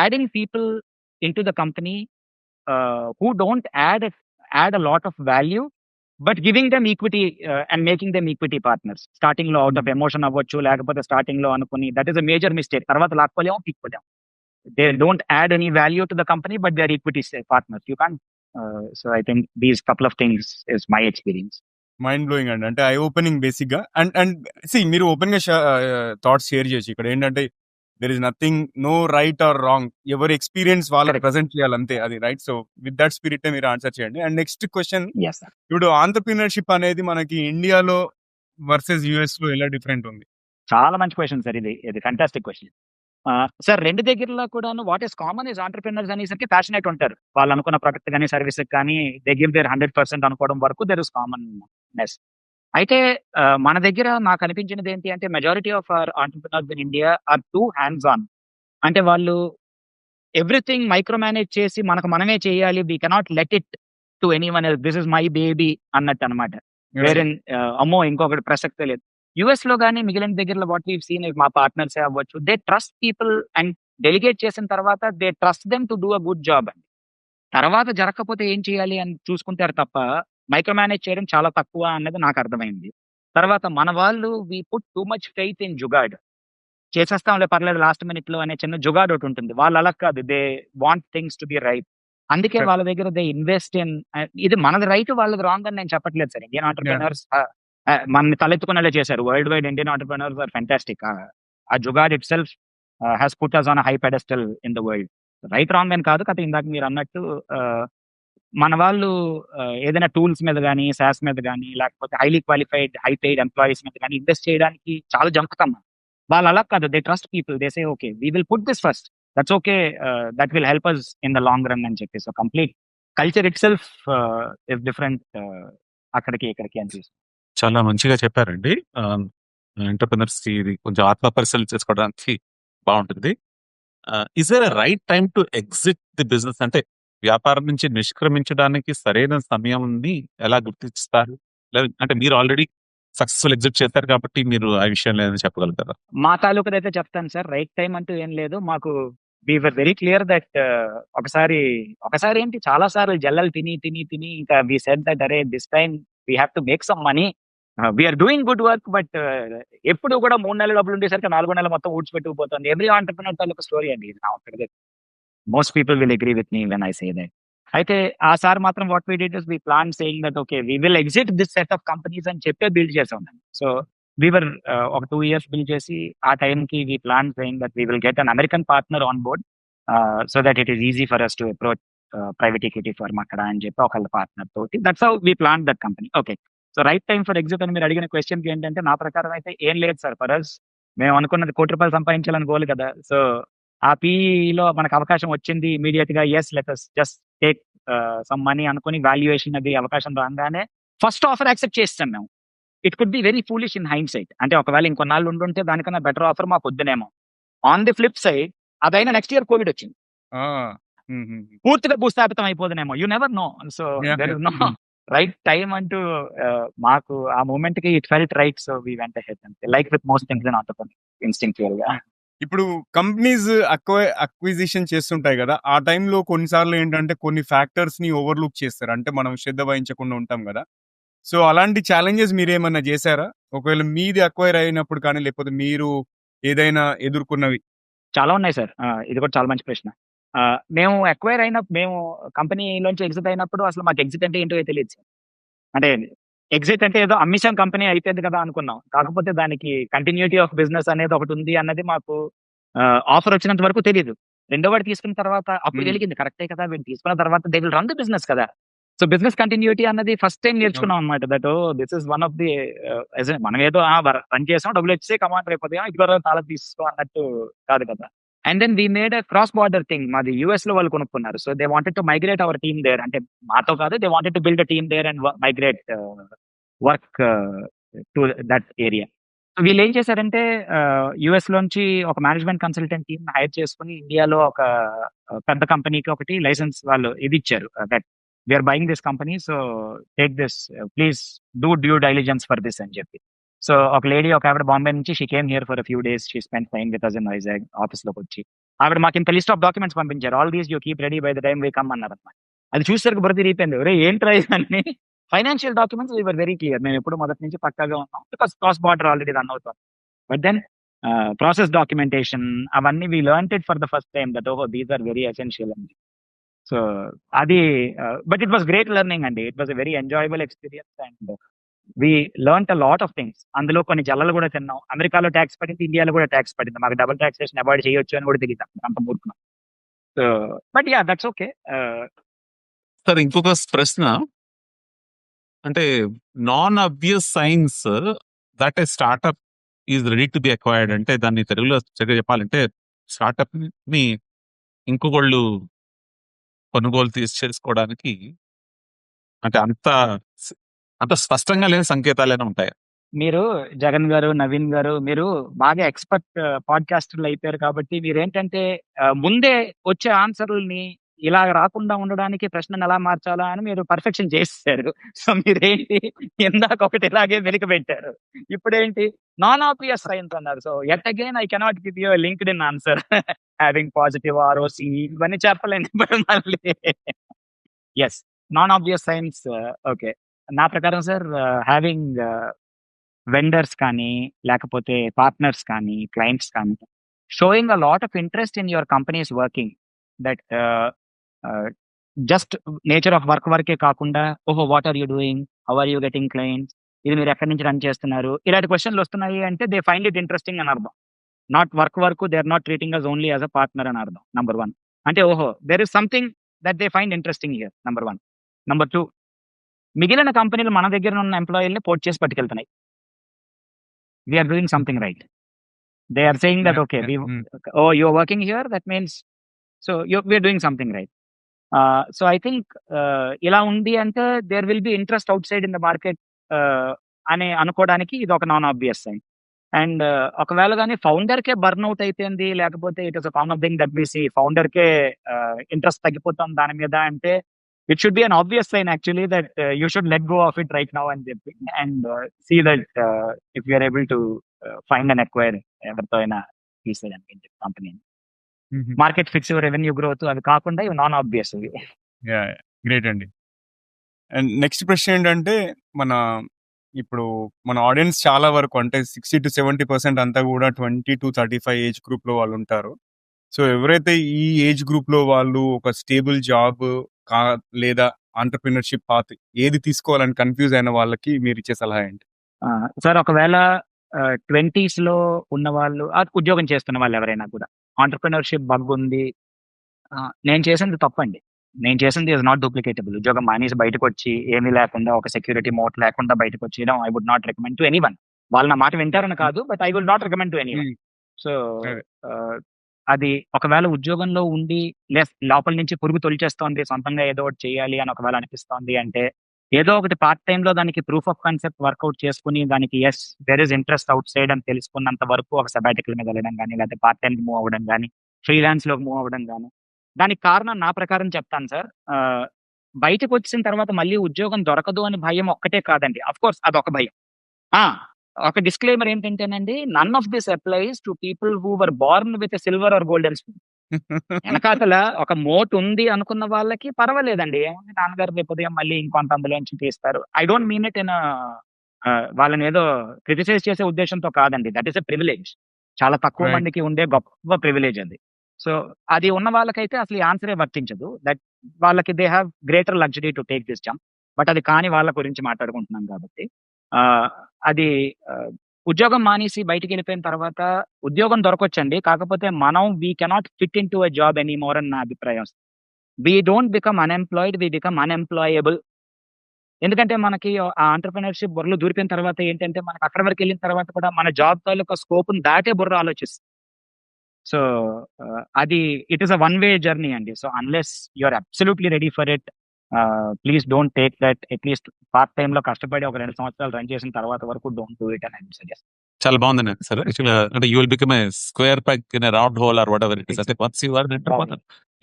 adding people into the company who don't add a lot of value, but giving them equity and making them equity partners. Starting లో out of emotion అవ్వచ్చు, లేకపోతే starting లో అనుకుని that is a major mistake. తర్వాత లాక్కోలేము, పీక్కోలేము. They don't add any value to the company, but they are equity partners. You can't. So I think these couple of things is my experience. Mind blowing అండి. అంటే I opening basic గా. అండ్ మీరు open గా thoughts share చేయొచ్చు. ఇక్కడ ఏంటంటే there is nothing, no right or wrong. ఎవరి ఎక్స్పీరియన్స్ వాళ్ళకి Correct. ప్రెజెంట్ చేయాలంతే, అది right. So with that spirit మీరు ఆన్సర్ చేయండి. And next question, Yes, sir. ఇప్పుడు ఆంటర్‌ప్రెన్యూర్‌షిప్ అనేది మనకి ఇండియాలో వర్సెస్ యుఎస్ లో ఎలా డిఫరెంట్ ఉంది? చాలా మంచి క్వశ్చన్ సార్. ఇది ఫ్యాంటాస్టిక్ క్వశ్చన్. సార్ రెండు దగ్గరలో కూడాను what is common is entrepreneurs అనేసరికి ప్యాషనేట్ ఉంటారు. వాళ్ళు అనుకున్న ప్రొడక్ట్ కానీ సర్వీస్ కానీ దే గివ్ దేర్ 100% అనుకోవడం వరకు దెర్ ఇస్ కామన్నెస్. అయితే మన దగ్గర నాకు అనిపించినది ఏంటి అంటే majority of our entrepreneurs in India are too hands on. అంటే వాళ్ళు ఎవ్రీథింగ్ మైక్రో మేనేజ్ చేసి మనకు మనమే చేయాలి, we cannot let it to anyone else, this is my baby అన్నట్టు అనమాట. వేరెన్ అమ్మో ఇంకొకటి ప్రసక్తే లేదు. యుఎస్ లో కానీ మిగిలిన దగ్గరలో వాట్ వీవ్ సీన్ మా పార్ట్నర్స్ అవ్వచ్చు, they trust people and delegate చేసిన తర్వాత they trust them to do a good job అండి. తర్వాత జరగకపోతే ఏం చేయాలి అని చూసుకుంటారు తప్ప మైక్రో మేనేజ్ చేయడం చాలా తక్కువ అన్నది నాకు అర్థమైంది. తర్వాత మన వాళ్ళు we put too much faith in jugaad. చేసేస్తాంలే పర్లేదు లాస్ట్ మినిట్ లో అనే చిన్న జుగాడ్ ఒకటి ఉంటుంది. వాళ్ళు అలా కాదు, they want things to be right. అందుకే Correct. వాళ్ళ దగ్గర దే ఇన్వెస్ట్ ఇన్. ఇది మనది రైట్ వాళ్ళది రాంగ్ అని నేను చెప్పట్లేదు సార్. ఇండియన్ ఆంటర్‌ప్రెన్యూర్స్ మనని తలెత్తుకునేలా చేశారు. Worldwide Indian entrepreneurs are fantastic. ఆ jugaad itself has put us on high pedestal in the world. Right wrong అని కాదు కదా, ఇందాక మీరు అన్నట్టు మన వాళ్ళు ఏదైనా టూల్స్ మీద కానీ, సాస్ మీద కానీ, లేకపోతే highly qualified high paid employees మీద కానీ ఇన్వెస్ట్ చేయడానికి చాలా జంకుతాం. వాళ్ళు అలా కాదు, they trust people. They say okay we will put this first. That's okay, that will help us in the long run అని చెప్పి. So complete culture itself is different అక్కడికి ఇక్కడికి అని చూసి. చాలా మంచిగా చెప్పారండి. ఎంటర్‌ప్రెన్యూర్స్ కి ఇది కొంచెం ఆత్మ పరిశీలన చేసుకోవడానికి బావుంటుంది. Is there a right time to exit the business? అంటే వ్యాపారం నుంచి నిష్క్రమించడానికి సరైన సమయంని ఎలా గుర్తిస్తారు? అంటే మీరు ఆల్రెడీ సక్సెస్‌ఫుల్ ఎగ్జిట్ చేశారు కాబట్టి మీరు ఆ విషయంలో ఏదైనా చెప్పగలుగుతారా? మా తాలూకుదైతే చెప్తాను సార్. రైట్ టైమ్ అంటూ ఏం లేదు. మాకు we were very clear that ఒకసారి ఏంటి, చాలా సార్లు జల్లలు తిని ఇంకా వి సెడ్ దట్ అరే this time we have to make some money. We are doing good work, but ఎప్పుడు కూడా 3 నెలలు డబ్బులు ఉండేసరికి 4 నెలలు మొత్తం ఊడ్చిపెట్టుకుపోతుంది. ఎవ్రీ ఎంటర్‌ప్రెన్యూర్ తాలూకు స్టోరీ అండి ఇది. నా ఒక్కడిదే. Most people will agree with me when I say that. అయితే ఆ సార్ మాత్రం what we did is we plan saying that okay we will exit this set of companies అని చెప్పే బిల్డ్ చేసాం. సో వి వర్ ఒక 2 ఇయర్స్ బిల్డ్ చేసి ఆ టైంకి we plan saying that we will get an American partner on board so that it is easy for us to approach private equity firm అక్కడ అని చెప్పి ఒకళ్ళ పార్ట్నర్ తోటి. That's how we plan that company. Okay, so right time for exit అని మీరు అడిగిన క్వశ్చన్కి ఏంటంటే నా ప్రకారం అయితే ఏం లేదు సార్. ఫర్ అస్ మేము అనుకున్నది ₹1,00,00,000 సంపాదించాలని గోల్ కదా. సో ఆ పీఈలో మనకు అవకాశం వచ్చింది ఇమీడియట్ గా. Yes, let us just take some money అనుకుని వాల్యుయేషన్ అది అవకాశం రాగానే ఫస్ట్ ఆఫర్ యాక్సెప్ట్ చేస్తాం మేము. It could be very foolish in hindsight. అంటే ఒకవేళ ఇంకొన్నాళ్ళు ఉండుంటే దానికన్నా బెటర్ ఆఫర్ మాకు వద్దునేమో. ఆన్ ది ఫ్లిప్ సైడ్ అదైనా నెక్స్ట్ ఇయర్ కోవిడ్ వచ్చింది. పూర్తిగా భూస్థాపితం అయిపోదునేమో. You never know. So there is no right time అంటూ మాకు ఆ మూమెంట్ కి it felt right. So we వెంట హెడ్ అంతే. Like with most things in entrepreneur, instinctual గా. ఇప్పుడు కంపెనీస్ అక్విజిషన్ చేస్తుంటాయి కదా, ఆ టైంలో కొన్నిసార్లు ఏంటంటే కొన్ని ఫ్యాక్టర్స్ ని ఓవర్లుక్ చేస్తారు. అంటే మనం శ్రద్ధ వహించకుండా ఉంటాం కదా. సో అలాంటి ఛాలెంజెస్ మీరేమన్నా చేశారా? ఒకవేళ మీది అక్వైర్ అయినప్పుడు కానీ, లేకపోతే మీరు ఏదైనా ఎదుర్కొన్నవి? చాలా ఉన్నాయి సార్. ఇది కూడా చాలా మంచి ప్రశ్న. మేము అక్వైర్ మేము కంపెనీలోంచి ఎగ్జిట్ అయినప్పుడు అసలు మాకు ఎగ్జిట్ అంటే ఏంటో తెలియదు సార్. అంటే ఎగ్జిట్ అంటే ఏదో అమ్మేసాం, కంపెనీ అయిపోయింది కదా అనుకున్నాం. కాకపోతే దానికి కంటిన్యూటీ ఆఫ్ బిజినెస్ అనేది ఒకటి ఉంది అన్నది మాకు ఆఫర్ వచ్చినంత వరకు తెలీదు. రెండో వాడు తీసుకున్న తర్వాత అప్పుడు తెలిగింది కరెక్టే కదా, వీళ్ళు తీసుకున్న తర్వాత they will run the business కదా. సో బిజినెస్ కంటిన్యూటీ అన్నది ఫస్ట్ టైం నేర్చుకున్నాం అనమాట. That this is one of the మనం ఏదో రన్ చేసాం, డబ్బులు వచ్చే కమాండర్ అయిపోతాం, ఇదిగో తాళం తీసుకో అన్నట్టు కాదు కదా. And then we made a cross border thing. మాది యూఎస్ లో వాళ్ళు కొనుక్కున్నారు. So they wanted to migrate our team there. అంటే మాతో కాదు, they wanted to build a team there and migrate work to that area. So వీళ్ళు ఏం చేశారంటే యుఎస్ లోంచి ఒక మేనేజ్మెంట్ కన్సల్టెంట్ టీమ్ హైర్ చేసుకుని ఇండియాలో ఒక పెద్ద కంపెనీకి ఒకటి లైసెన్స్ వాళ్ళు ఇది ఇచ్చారు. That we're buying this company, so take this, please do due diligence for this అని చెప్పి. సో ఒక లేడీ, ఒక ఆవిడ బాంబే నుంచి, she came here for few days, she spend time with us in Vizag office లోకి వచ్చి. ఆవిడ మాకు ఇంత లిస్ట్ ఆఫ్ డాక్యుమెంట్స్ పంపించారు. All these you keep ready by the time we come అన్నారు అనమాట. అది చూసేసరికి బుర్ర తిరిగిపోయింది. ఒరే ఏంట్రా ఇవన్నీ? Financial documents we were very clear. మేము ఎప్పుడు మొదటి నుంచి పక్కాగా ఉన్నాం, because cross border already run అవుతాం. బట్ దెన్ ప్రాసెస్ డాక్యుమెంటేషన్ అవన్నీ we learned it for the first time that ఓహో దీస్ ఆర్ వెరీ ఎసెన్షియల్ అండి. సో అది but it was great learning అండి. It was a very enjoyable experience and we learned a lot of things. అందులో కొన్ని జల్లలు కూడా తిన్నాం. అమెరికాలో ట్యాక్స్ పడింది, ఇండియాలో కూడా ట్యాక్స్ పడింది. మాకు డబుల్ టాక్సేషన్ అవాయిడ్ చేయొచ్చు అని కూడా తెలియదు, అంత మూర్ఖం. So but yeah, that's okay. Sir ఇంకొక ప్రశ్న, అంటే non obvious signs that a startup is ready to be acquired, అంటే దాన్ని తెలుగులో సరిగ్గా చెప్పాలంటే స్టార్ట్అప్ ని ఇంకొకళ్ళు కొనుగోలు చేసుకోవడానికి అంటే అంత స్పష్టంగా లేని సంకేతాలైనా ఉంటాయి. మీరు జగన్ గారు, నవీన్ గారు, మీరు బాగా ఎక్స్పర్ట్ పాడ్కాస్టర్లు అయిపోయారు కాబట్టి మీరేంటంటే ముందే వచ్చే ఆన్సర్లని ఇలా రాకుండా ఉండడానికి ప్రశ్నను ఎలా మార్చాలా అని మీరు పర్ఫెక్షన్ చేస్తారు. సో మీరేంటి ఇందాక ఒకటి ఇలాగే వెలికి పెట్టారు, ఇప్పుడేంటి నాన్ ఆబ్వియస్ సైన్స్ అన్నారు. So yet again I cannot give you LinkedIn answer having positive ROC ఇవన్నీ చెప్పలేను ఇప్పుడు మళ్ళీ. Yes, non obvious signs. Okay, నా ప్రకారం సార్ హ్యావింగ్ వెండర్స్ కానీ, లేకపోతే పార్ట్నర్స్ కానీ, క్లయింట్స్ కానీ showing a lot of interest in your companies working, that just nature of వర్కే కాకుండా ఓహో what are you doing, how are you getting clients, ఇది మీరు ఎక్కడి నుంచి రన్ చేస్తున్నారు, ఇలాంటి క్వశ్చన్లు వస్తున్నాయి అంటే దే ఫైండ్ ఇట్ ఇంట్రెస్టింగ్ అని అర్థం. Not work they are not treating us only as a partner అని అర్థం. నంబర్ 1 అంటే ఓహో there is something that they find interesting here. Number 1. Number 2, మిగిలిన కంపెనీలు మన దగ్గర ఉన్న ఎంప్లాయీలని పోర్ట్ చేసి పట్టుకెళ్తున్నాయి. We're doing something right. They are saying that, okay, you're working here, that means, so we're doing something right. So I think ఇలా ఉంది అంటే there will be interest outside in the market అని అనుకోవడానికి ఇది ఒక నాన్ ఆబ్వియస్ సైన్. అండ్ ఒకవేళ గాని ఫౌండర్‌కే burnout అయిపోయింది, లేకపోతే it is a common thing that we see ఫౌండర్‌కే ఇంట్రెస్ట్ తగ్గిపోతుంది దాని మీద అంటే, it should be an obvious sign actually that you should let go of it right now అని చెప్పి, and see that if you are able to find and acquire ఎవరితో అయినా తీసేయడానికి company. Market fix, revenue growth అవి కాకుండా ఇవి non obvious ఇవి. Great అండి. అండ్ నెక్స్ట్ ప్రశ్న ఏంటంటే, ఇప్పుడు మన ఆడియన్స్ చాలా వరకు అంటే 60-70% అంతా కూడా 20-35 ఏజ్ గ్రూప్ లో వాళ్ళు ఉంటారు. సో ఎవరైతే ఈ ఏజ్ గ్రూప్ లో వాళ్ళు ఒక స్టేబుల్ జాబ్ లేదా ఆంటర్‌ప్రెన్యూర్‌షిప్ పాత్ ఏది తీసుకోవాలని కన్ఫ్యూజ్ అయిన వాళ్ళకి మీరు ఇచ్చే సలహా ఏంటి? సార్ ఒకవేళ 20s లో ఉన్న వాళ్ళు, ఉద్యోగం చేస్తున్న వాళ్ళు ఎవరైనా కూడా ఆంటర్‌ప్రెన్యూర్‌షిప్ బగ్ ఉంది, నేను చేసింది తప్పండి. నేను చేసింది ఈజ్ నాట్ డూప్లికేటబుల్. ఉద్యోగం మానేసి బయటకొచ్చి ఏమీ లేకుండా, ఒక సెక్యూరిటీ మోట్ లేకుండా బయటకొచ్చేయడం I would not recommend to anyone. వాళ్ళు నా మాట వింటారని కాదు, but I will not recommend to anyone. So అది ఒకవేళ ఉద్యోగంలో ఉండి లోపల నుంచి పురుగు తొలిచేస్తోంది, సొంతంగా ఏదో ఒకటి చేయాలి అని ఒకవేళ అనిపిస్తోంది అంటే, ఏదో ఒకటి పార్ట్ టైమ్ లో దానికి ప్రూఫ్ ఆఫ్ కాన్సెప్ట్ వర్కౌట్ చేసుకుని, దానికి yes there is interest outside అని తెలుసుకున్నంత వరకు ఒక సబాటికల్ మీద వెళ్ళడం కానీ, లేకపోతే పార్ట్ టైం మూవ్ అవ్వడం కానీ, ఫ్రీలాన్స్ లోకి మూవ్ అవ్వడం కానీ. దానికి కారణం నా ప్రకారం చెప్తాను సార్. బయటకు వచ్చిన తర్వాత మళ్ళీ ఉద్యోగం దొరకదు అని భయం ఒక్కటే కాదండి. అఫ్ కోర్స్ అదొక భయం. ఒక డిస్క్లైమర్ ఏంటంటేనండి, none of this applies to people who were born with silver or golden spoon. వెనకాతల ఒక మోట్ ఉంది అనుకున్న వాళ్ళకి పర్వాలేదండి, ఏముంది నాన్నగారు రేపు ఉదయం మళ్ళీ ఇంకొంత అందులోంచి తీస్తారు. I don't mean it in వాళ్ళని ఏదో క్రిటిసైజ్ చేసే ఉద్దేశంతో కాదండి. That is a privilege. చాలా తక్కువ Right. మందికి ఉండే గొప్ప ప్రివిలేజ్ అది. సో అది ఉన్న వాళ్ళకైతే అసలు ఈ ఆన్సరే వర్తించదు. దట్ వాళ్ళకి they have greater luxury to take this jump. But అది కాని వాళ్ళ గురించి మాట్లాడుకుంటున్నాం కాబట్టి, అది ఉద్యోగం మానేసి బయటికి వెళ్ళిపోయిన తర్వాత ఉద్యోగం దొరకొచ్చండి. కాకపోతే మనం we cannot fit in to a job any more అని నా అభిప్రాయం. We don't become unemployed, we become unemployable. ఎందుకంటే మనకి ఆ ఆంటర్‌ప్రెన్యూర్‌షిప్ బుర్రలో దూరిపోయిన తర్వాత ఏంటంటే, మనకు అక్కడి వరకు వెళ్ళిన తర్వాత కూడా మన జాబ్ తాలూకా స్కోప్‌ని దాటే బుర్ర ఆలోచిస్తుంది. సో అది it is a one way journey అండి. So unless you are absolutely ready for it, please don't take that. At least part time లో కష్టపడి ఒక 2 సంవత్సరాలు రన్ చేసిన తర్వాత వరకు డోంట్ డూ ఇట్ అని ఐ వుడ్ సజెస్ట్. చాలా బాగుందండి సార్. యాక్చువల్‌గా అంటే you will become a square peg in a round hole or whatever it is. అంటే once you are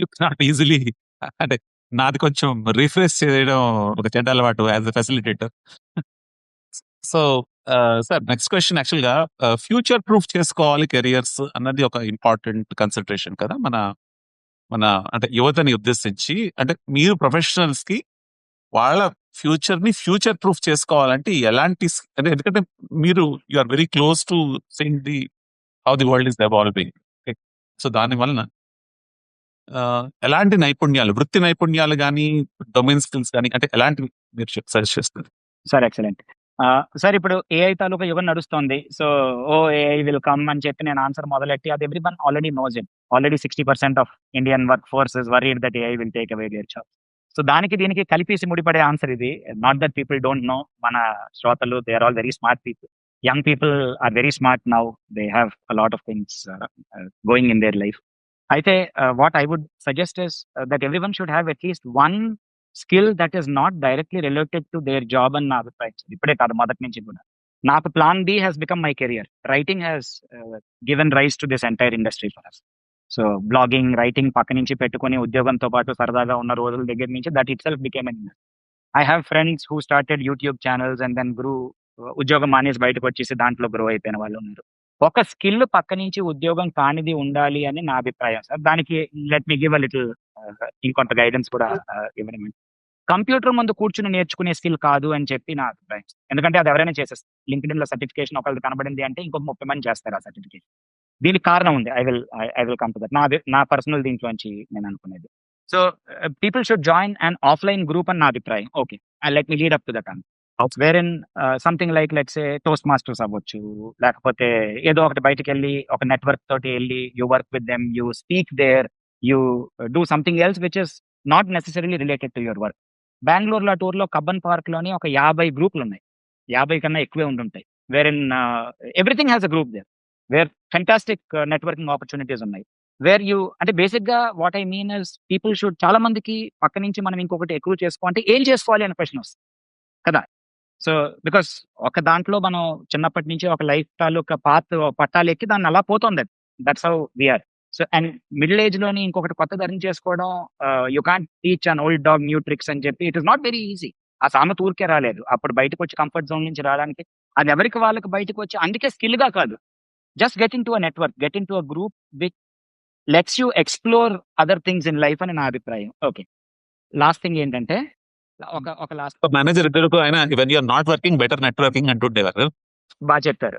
you cannot easily, అంటే నాది కొంచెం రిఫ్రెష్ చేయడం ఒక చెడ్డ అలవాటు as a facilitator. So sir next question, యాక్చువల్‌గా ఫ్యూచర్ ప్రూఫ్ చేసుకోవాలి కెరియర్స్ అన్నది ఒక ఇంపార్టెంట్ కన్సిడరేషన్ కదా మన మన అంటే యువతని ఉద్దేశించి. అంటే మీరు ప్రొఫెషనల్స్ కి వాళ్ళ ఫ్యూచర్ ని ఫ్యూచర్ ప్రూఫ్ చేసుకోవాలంటే ఎలాంటి అంటే, ఎందుకంటే మీరు you are very close to seeing the how the world is evolving. So దాని వలన ఎలాంటి నైపుణ్యాలు, వృత్తి నైపుణ్యాలు కానీ, డొమైన్ స్కిల్స్ కానీ, అంటే ఎలాంటివి మీరు సజెస్ట్ చేస్తారు? Sir excellent. సార్ ఇప్పుడు ఏఐ తాలూకా యుగం నడుస్తోంది. సో ఏఐ విల్ కమ్ అని చెప్పి నేను ఆన్సర్ మొదలెట్టి, అది everyone already knows it. Already 60% of Indian work force is worried that AI will take away their job. So దానికి దీనికి కలిపేసి ముడిపడే ఆన్సర్ ఇది. Not that people don't know. మన శ్రోతలు they are all very smart people. Young people are very smart now. They have a lot of things going in their life. అయితే what I would suggest is that everyone should have at least one skill that is not directly related to their job అని నా అభిప్రాయం. ఇప్పుడే కాదు, మొదటి నుంచి కూడా. నాకు plan B has become my career. Writing has given rise to this entire industry for us. So blogging, writing పక్క నుంచి పెట్టుకుని ఉద్యోగంతో పాటు సరదాగా ఉన్న రోజుల దగ్గర నుంచి that itself became an industry. I have friends who started YouTube channels and then grew. ఉద్యోగం మానేసి బయటకు వచ్చేసి దాంట్లో గ్రో అయిపోయిన వాళ్ళు ఉన్నారు. ఒక స్కిల్ పక్క నుంచి ఉద్యోగం కానిది ఉండాలి అని నా అభిప్రాయం సార్. దానికి let me give a little ఇంకొంత గైడెన్స్ కూడా ఇవ్వడం. కంప్యూటర్ ముందు కూర్చుని నేర్చుకునే స్కిల్ కాదు అని చెప్పి నా అభిప్రాయం. ఎందుకంటే అది ఎవరైనా చేసేస్తారు. లింక్డ్ఇన్ లో సర్టిఫికేషన్ ఒకరికి కనబడింది అంటే ఇంకొక 30 మంది చేస్తారు ఆ సర్టిఫికేషన్. దీనికి కారణం ఉంది. I will come to that. నా పర్సనల్ దీంట్లోంచి నేను అనుకునేది. So people should join and offline group అని నా అభిప్రాయం. Okay, let me lead up to that and where in something like let's a Toastmasters అవ్వచ్చు, లేకపోతే ఏదో ఒకటి బయటకు వెళ్ళి ఒక నెట్వర్క్ తోటి వెళ్ళి you work with them, you speak there, you do something else which is not necessarily related to your work. బెంగళూరులో టూర్లో కబ్బన్ పార్క్ లోని ఒక 50 గ్రూపులు ఉన్నాయి. 50 కన్నా ఎక్కువే ఉండుంటాయి. Where in everything has a group there. Where fantastic networking opportunities ఉన్నాయి. వేర్ యూ అంటే బేసిక్‌గా what I mean is people should చాలా మందికి పక్క నుంచి మనం ఇంకొకటి ఎక్కువ అంటే ఏం చేసుకోవాలి అనే క్వెషన్ వస్తుంది కదా! సో, బికాస్ ఒక దాంట్లో మనం చిన్నప్పటి నుంచి ఒక లైఫ్ తాలూకా పాత్ పట్టాలెక్కి దాన్ని అలా పోతోందది. That's how we are. So, and middle ఏజ్‌లోని ఇంకొకటి కొత్తది అరేంజ్ చేసుకోవడం you can't teach an old dog new tricks అని చెప్పి it is not very easy. ఆ సామెత ఊరికే రాలేదు. అప్పుడు బయటకొచ్చి కంఫర్ట్ జోన్ నుంచి రావడానికి అది ఎవరికి వాళ్ళకి బయటకొచ్చి అందుకే స్కిల్‌గా కాదు. Just get into a network, get into a group which let's you explore other things in life అని నా అభిప్రాయం. ఓకే. లాస్ట్ థింగ్ ఏంటంటే ఒక లాస్ట్ మేనేజర్ ఇద్దరికి ఆయన when you're not working better networking అంటుండేవారు. చెప్పారు.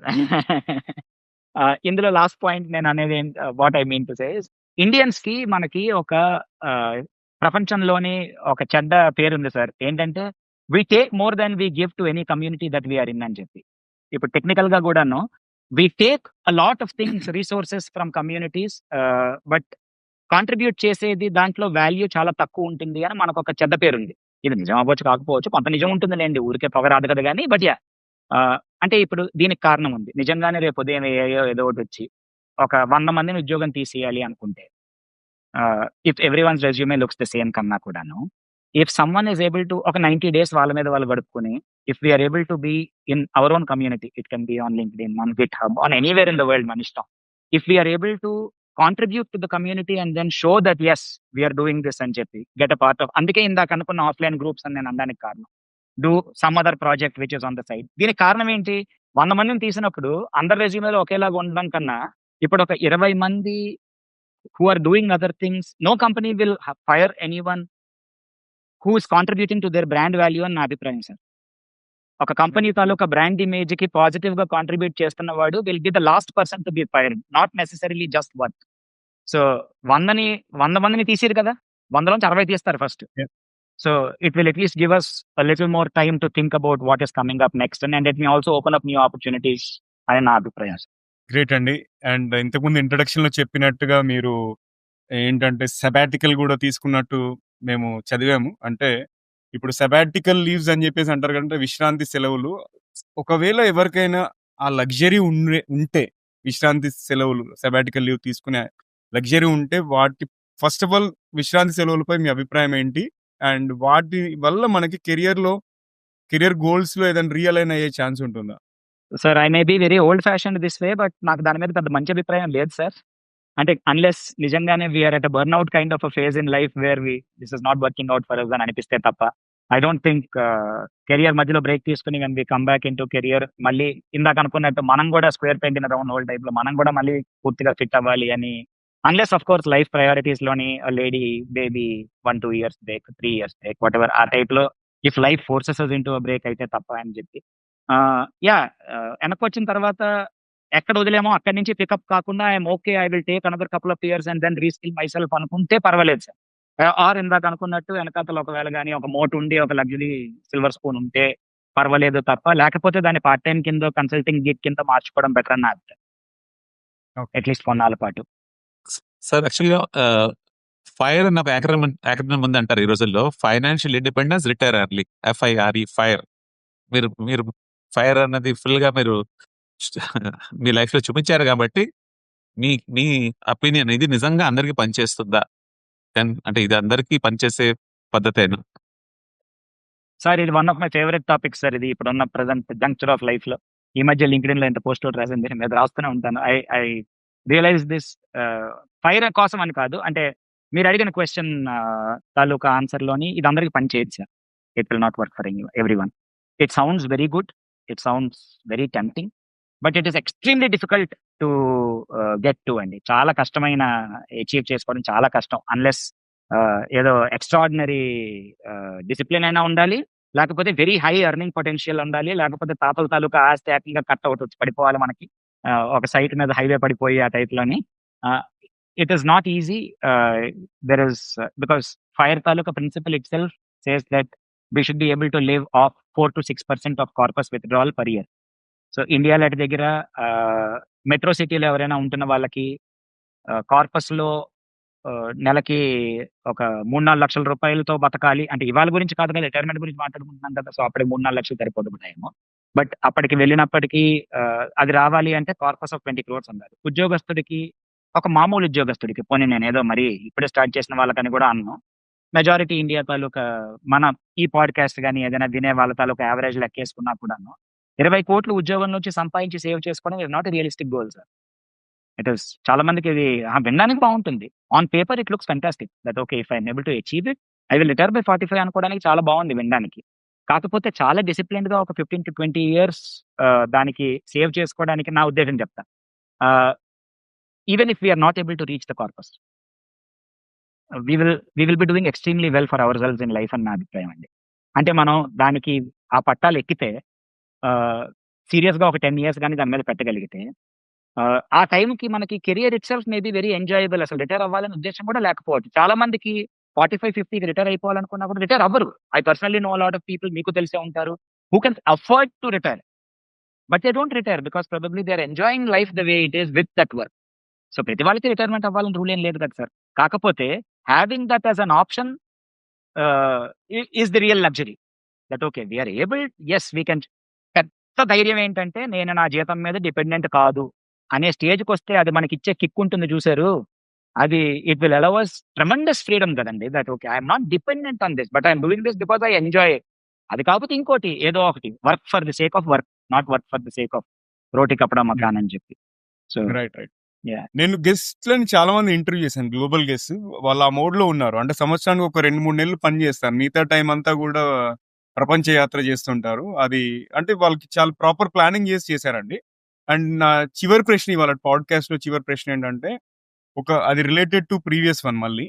ఇందులో లాస్ట్ పాయింట్ నేను అనేది what I mean to say is ఇండియన్స్‌కి మనకి ఒక ప్రపంచంలోని ఒక చెడ్డ పేరుంది సార్. ఏంటంటే we take more than we give to any community that we are in అని చెప్పి. ఇప్పుడు టెక్నికల్‌గా గూడాను we take a lot of things resources from communities but contribute చేసేది దాంట్లో వాల్యూ చాలా తక్కువ ఉంటుంది అని మనకొక చెడ్డ పేరుంది. ఇది నిజం అవ్వచ్చు, కాకపోవచ్చు. కొంత నిజం ఉంటుందిలెండి. ఊరికే పొగ రాదు కదా గానీ బట్ యాహ్! అంటే ఇప్పుడు దీనికి కారణం ఉంది. నిజంగానే రేపు ఉదయం ఏదో ఒకటొచ్చి ఒక 100 మందిని ఉద్యోగం తీసేయాలి అనుకుంటే if everyone's resume looks the same కన్నా కూడాను, if someone is able to ఒక 90 డేస్ వాళ్ళ మీద వాళ్ళు గడుపుకొని, if we are able to be in our own community, it can be on LinkedIn, on GitHub, on anywhere in the world మన ఇష్టం. If we are able to contribute to the community and then show that yes we are doing this అని చెప్పి get a part of అందుకే ఇందాక అనుకున్న offline groups అని నేను అనడానికి కారణం. Do some other project which is on the side. దీనికి కారణం ఏంటి? 100 మందిని తీసినప్పుడు అందరి రెజ్యూమేలు ఒకేలాగా ఉండడం కన్నా, ఇప్పుడు ఒక 20 మంది who are doing other things, no company will fire anyone who is contributing to their brand value అని నా అభిప్రాయం సార్. ఒక కంపెనీ తాలూకా బ్రాండ్ ఇమేజ్‌కి పాజిటివ్‌గా కాంట్రిబ్యూట్ చేస్తున్నవాడు will be the last person to be fired. Not necessarily just work. So 100 మందిని తీసిర్రు కదా! 100లోంచి 60 తీస్తారు first. Yeah! So it will at least give us a little more time to think about what is coming up next, and it may also open up new opportunities అని నా అభిప్రాయం. Great అండి. And ఇంతకుముందు ఇంట్రడక్షన్‌లో చెప్పినట్టుగా మీరు ఏంటంటే sabbatical గూడా తీసుకున్నట్టు మేము చదివాము. అంటే ఇప్పుడు సబాటికల్ లీవ్స్ అని జెప్పేసి అంటారు కదంటే విశ్రాంతి సెలవులు. ఒకవేళ ఎవరికైనా ఆ లగ్జరీ ఉంటే విశ్రాంతి సెలవులు సబాటికల్ లీవ్ తీసుకునే లగ్జరీ ఉంటే వాటి ఫస్ట్ ఆఫ్ ఆల్ విశ్రాంతి సెలవులపై మీ అభిప్రాయం ఏంటి? అండ్ వాటి వల్ల మనకి కెరియర్ గోల్స్‌లో ఏదైనా రియలైన్ అయ్యే ఛాన్స్ ఉంటుందా? Sir I may be very old fashioned this way, but నాకు దాని మీద పెద్ద మంచి అభిప్రాయం లేదు సార్. అంటే అన్‌లెస్ నిజంగానే we are at a burnout kind of a phase in life where this is not working out for us అని అనిపిస్తే తప్ప, ఐ డోంట్ థింక్ కెరియర్ మధ్యలో బ్రేక్ తీసుకొని when we come back into career మళ్ళీ ఇందాక అనుకున్నట్టు మనం కూడా square paint in round hole టైప్‌లో మనం కూడా మళ్ళీ పూర్తిగా ఫిట్ అవ్వాలి అని, అన్‌లెస్ ఆఫ్ కోర్స్ లైఫ్ ప్రయారిటీస్‌లోని lady, baby 1, 2 years break, 3 years break whatever ఆ టైప్‌లో if life forces us into a break అయితే తప్ప అని చెప్పి. యాహ్! వెనక్కొచ్చిన తర్వాత ఎక్కడ వదిలామో అక్కడి నుంచి పికప్ కాకుండా I'm okay. I will take another couple of years and then reskill myself అనుకుంటే పర్వాలేదు సార్. ఆర్ ఇందాక అనుకున్నట్టు వెనకాతల ఒకవేళ గాని ఒక మోట్ ఉండి ఒక లగ్జరీ సిల్వర్ స్పూన్ ఉంటే పర్వాలేదు తప్ప, లేకపోతే దాన్ని పార్ట్ టైమ్ కిందో కన్సల్టింగ్ గిగ్ కింద మార్చుకోవడం బెటర్ అని నా అభిప్రాయం. ఓకే. అట్‌లీస్ట్ కొన్నాళ్ళ పాటు. సార్ యాక్చువల్‌గా ఫైర్ అన్న ఒక యాక్రోనిమ్ ఉందంటారు ఈ రోజుల్లో. Financial independence retire early. FIRE fire. మీరు ఫైర్ అన్నది ఫుల్‌గా మీరు మీ లైఫ్‌లో చూపించారు కాబట్టి మీ మీ అపీనియన్ ఇది నిజంగా అందరికి పనిచేస్తుందా? అంటే ఇది అందరికీ పనిచేసే పద్ధతేనా? సార్ ఇది one of my favourite topics sir. ఇది ఇప్పుడున్న ప్రెజెంట్ జంక్చర్ ఆఫ్ లైఫ్‌లో. ఈ మధ్య లింక్డ్ఇన్‌లో ఎంత పోస్ట్ ఒకటి రాసాను. దీని మీద రాస్తూనే ఉంటాను. ఐ రియలైజ్ దిస్ ఫైర్ కోసం అని కాదు. అంటే మీరు అడిగిన క్వెషన్ తాలూకా ఆన్సర్‌లోని ఇది అందరికి పని చేయదు sir. It will not work for everyone. It sounds very good. It sounds very tempting. But it is extremely difficult to get to అండి. చాలా కష్టమైన అచీవ్ చేసుకోవడం చాలా కష్టం. అన్‌లెస్ ఏదో ఎక్స్ట్రార్డినరీ డిసిప్లిన్ అయినా ఉండాలి. లేకపోతే వెరీ హై ఎర్నింగ్ పొటెన్షియల్ ఉండాలి. లేకపోతే తాతల తాలూకా ఆస్తి ఏకంగా కట్ అవుట్ వచ్చి పడిపోవాలి మనకి. ఒక సైట్ మీద హైవే పడిపోయి ఆ టైప్‌లోని. It is not easy. There is because FIRE తాలూకా principle itself says that we should be able to live off 4-6% of corpus withdrawal per year. So India లాంటి దగ్గర మెట్రో సిటీలో ఎవరైనా ఉంటున్న వాళ్ళకి కార్పస్‌లో నెలకి ఒక 3-4 లక్షల రూపాయలతో బతకాలి. అంటే ఇవాళ గురించి కాదు కదా! రిటైర్మెంట్ గురించి మాట్లాడుకుంటున్నాం కదా! సో అప్పటికి 3-4 లక్షలు సరిపోతుంటాయేమో. బట్ అప్పటికి వెళ్ళినప్పటికీ అది రావాలి అంటే కార్పస్ ఆఫ్ 20 crores ఉండాలి. ఉద్యోగస్తుడికి, ఒక మామూలు ఉద్యోగస్తుడికి, పోనీ నేనేదో మరి ఇప్పుడే స్టార్ట్ చేసిన వాళ్ళకని కూడా అనను. మెజారిటీ ఇండియా తాలూకా మన ఈ పాడ్‌కాస్ట్ గాని, ఏదైనా వినే వాళ్ళ తాలూకా యావరేజ్ లెక్కేసుకున్నా కూడాను 20 కోట్లు ఉద్యోగం నుంచి సంపాదించి సేవ్ చేసుకోవడం is not a realistic goal sir. It is చాలా మందికి ఇది వినడానికి బావుంటుంది. On paper it looks fantastic. That okay, if I am able to achieve it, I will retire by 45 అనుకోవడానికి చాలా బావుంది వినడానికి. కాకపోతే చాలా డిసిప్లిన్డ్‌గా ఒక 15-20 ఇయర్స్ దానికి సేవ్ చేసుకోవడానికి నా ఉద్దేశం చెప్తా. Even if we are not able to reach the corpus, we will be doing extremely well for ourselves in life అని నా అభిప్రాయం అండి. అంటే మనం దానికి ఆ పట్టాలు ఎక్కితే సీరియస్‌గా ఒక 10 ఇయర్స్ గాని దాని మీద పెట్టగలిగితే, ఆ టైంకి మనకి career itself may be very enjoyable. అసలు రిటైర్ అవ్వాలనే ఉద్దేశ్యం కూడా లేకపోవచ్చు. చాలా మందికి 45, 50కి రిటైర్ అయిపోవాలనుకున్నా కూడా రిటైర్ అవ్వరు. I personally know a lot of people, మీకు తెలిసే ఉంటారు, who can afford to retire. But they don't retire because probably they are enjoying life the way it is with that work. So ప్రతి వాళ్ళకి retirement అవ్వాలని rule ఏం లేదు కదా sir. కాకపోతే having that as an option is the real luxury. That okay, we are able, yes we can. పెద్ద ధైర్యం ఏంటంటే నేను నా జీతం మీద డిపెండెంట్ కాదు అనే స్టేజ్‌కొస్తే అది మనకిచ్చే కిక్ ఉంటుంది చూసారు. అది it will allow us tremendous freedom కదండీ. That okay, I am not dependent on this, but I am doing this because I enjoy it. అది కాకపోతే ఇంకోటి ఏదో ఒకటి work for the sake of work, not work for the sake of roti kapda makaan అని చెప్పి. So right. Yeah! నేను గెస్ట్‌లని చాలా మంది ఇంటర్వ్యూ చేశాను. Global guest. వాళ్ళు ఆ మోడ్‌లో ఉన్నారు. అంటే సంవత్సరానికి ఒక 2, 3 నెలలు పని చేస్తారు. మిగతా టైం అంతా కూడా ప్రపంచ యాత్ర చేస్తుంటారు. అది అంటే వాళ్ళకి చాలా ప్రాపర్ ప్లానింగ్ చేశారండి. అండ్ నా చివరి ప్రశ్న ఇవాళ పాడ్‌కాస్ట్‌లో చివరి ప్రశ్న ఏంటంటే, అది రిలేటెడ్ టు ప్రీవియస్ వన్ మళ్ళీ.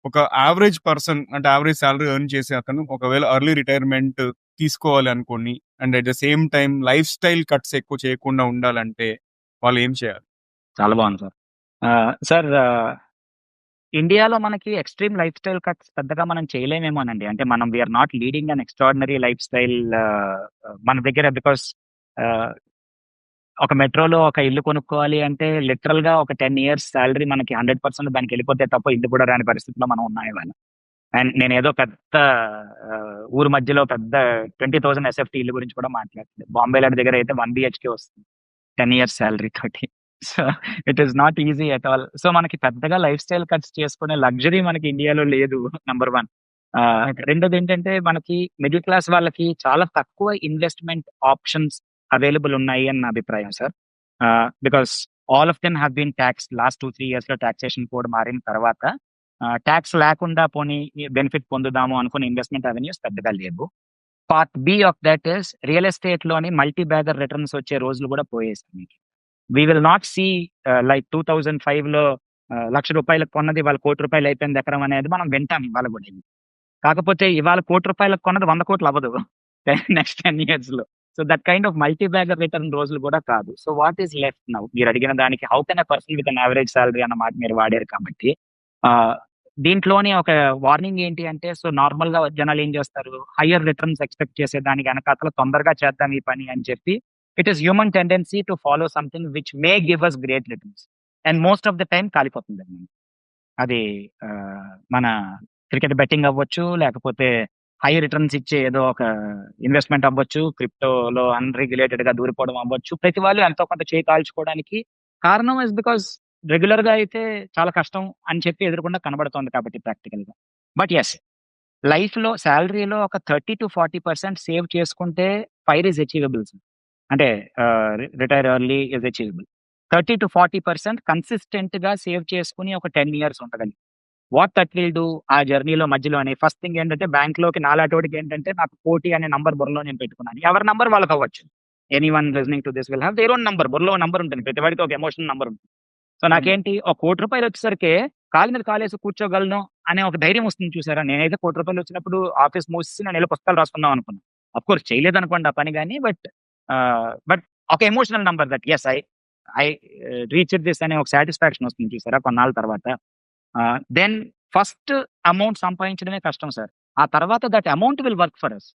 ఒక యావరేజ్ పర్సన్ అంటే యావరేజ్ సాలరీ ఎర్న్ చేసే అతను ఒకవేళ ఎర్లీ రిటైర్మెంట్ తీసుకోవాలి అనుకోని, and at the same time life style cuts ఎక్కువ చేయకుండా ఉండాలంటే వాళ్ళు ఏం చేయాలి? చాలా బాగుంది సార్. సార్, ఇండియాలో మనకి ఎక్స్‌ట్రీమ్ లైఫ్ స్టైల్ కట్స్ పెద్దగా మనం చేయలేమేమోనండి. అంటే మనం we are not leading an extraordinary lifestyle మన దగ్గర. బికాస్ ఆహ్, ఒక మెట్రోలో ఒక ఇల్లు కొనుక్కోవాలి అంటే లిటరల్‌గా ఒక 10 ఇయర్స్ సాలరీ మనకి 100% దానికెళ్ళిపోతే తప్ప ఇల్లు కూడా రాని పరిస్థితిలో మనం ఉన్నాం ఇవాళ. అండ్ నేనేదో పెద్ద ఊరు మధ్యలో పెద్ద 20,000 ఎస్ఎఫ్‌టి ఇల్లు గురించి కూడా మాట్లాడట్లేదు. బాంబే లాంటి దగ్గర అయితే 1 బీహెచ్‌కే వస్తుంది 10 ఇయర్స్ సాలరీ తోటి. So it is not easy at all. So మనకి పెద్దగా లైఫ్ స్టైల్ కట్స్ చేసుకునే లగ్జరీ మనకి ఇండియాలో లేదు. నంబర్ 1. ఓకే. రెండోదేంటంటే మనకి మిడిల్ క్లాస్ వాళ్ళకి చాలా తక్కువ ఇన్వెస్ట్‌మెంట్ ఆప్షన్స్ అవైలబుల్ ఉన్నాయి అని నా అభిప్రాయం sir. Because all of them have been taxed. Last 2, 3 ఇయర్స్‌లో టాక్సేషన్ కోడ్ మారిన తర్వాత టాక్స్ లేకుండా పోనీ బెనిఫిట్ పొందుదాము అనుకునే ఇన్వెస్ట్‌మెంట్ అవెన్యూస్ పెద్దగా లేవు. Part B of that is real ఎస్టేట్‌లోని మల్టీ బ్యాగర్ రిటర్న్స్ వచ్చే రోజులు కూడా పోయేసాయి. We will not see like 2005లో ₹1,00,000 కొన్నది ఇవాళ ₹1,00,00,000 అయిపోయింది ఎకరం అనేది మనం వింటాం ఇవాళ కూడా. కాకపోతే ఇవాళ ₹1,00,00,000 కొన్నది 100,00,00,000 అవ్వదు నెక్స్ట్ 10 ఇయర్స్‌లో. So that kind of multi bagger return రోజులు కూడా కాదు. So what is left now? మీరు అడిగిన దానికి how can a person with an average salary అన్న మాట మీరు వాడారు కాబట్టి, దీంట్లోని ఒక వార్నింగ్ ఏంటి అంటే, సో నార్మల్‌గా జనాలు ఏం చేస్తారు? హైయర్ రిటర్న్స్ ఎక్స్‌పెక్ట్ చేసే దానికి వెనకాతల తొందరగా చేద్దాం ఈ పని అని చెప్పి, it is human tendency to follow something which may give us great returns. And most of the time కాలిపోతుందండి. అది మన క్రికెట్ బెట్టింగ్ అవ్వచ్చు, లేకపోతే హై రిటర్న్స్ ఇచ్చే ఏదో ఒక ఇన్వెస్ట్‌మెంట్ అవ్వచ్చు, క్రిప్టోలో అన్‌రెగ్యులేటెడ్‌గా దూరిపోవడం అవ్వచ్చు. ప్రతి వాళ్ళు ఎంతో కొంత చేయి కాల్చుకోవడానికి కారణం ఇస్ బికాస్ రెగ్యులర్‌గా అయితే చాలా కష్టం అని చెప్పి ఎదురుగుండా కనబడుతోంది కాబట్టి ప్రాక్టికల్‌గా. బట్ యెస్, లైఫ్‌లో సాలరీలో ఒక 30-40% సేవ్ చేసుకుంటే ఫైర్ ఈస్ అచీవబుల్ సార్. అంటే రిటైర్ ఎర్లీ ఈస్ అచీవబుల్. 30-40% కన్సిస్టెంట్‌గా సేవ్ చేసుకొని ఒక 10 ఇయర్స్ ఉండగలిగితే, వాట్ దట్ విల్ డూ ఆ జర్నీలో మధ్యలోనే ఫస్ట్ థింగ్ ఏంటంటే బ్యాంక్‌లోకి నాలాటోడికి ఏంటంటే నాకు కోటి అనే నంబర్ బుర్రలో నేను పెట్టుకున్నాను. ఎవరి నంబర్ వాళ్ళకి అవ్వచ్చు. Anyone listening to this will have their own number. బుర్రలో నంబర్ ఉంటుంది. ప్రతి వాడికి ఒక ఎమోషనల్ నంబర్ ఉంటుంది. సో నాకేంటి ఒక ₹1,00,00,000 వచ్చేసరికి కాలు మీద కాలేసి కూర్చోగలను అనే ఒక ధైర్యం వస్తుంది చూసారా? నేనైతే ₹1,00,00,000 వచ్చినప్పుడు ఆఫీస్ మూసేసి నేను ఎళ్లి పుస్తకాలు రాసుకుందాం అనుకున్నాను. అఫ్‌కోర్స్ చేయలేదనుకోండి ఆ పని గాని. బట్ ఒక emotional number that yes I reached this అనే ఒక సాటిస్ఫాక్షన్ వస్తుంది చూసారా కొన్నాళ్ళ తర్వాత. దెన్ ఫస్ట్ అమౌంట్ సంపాదించడమే కష్టం సార్. ఆ తర్వాత that amount will work for us.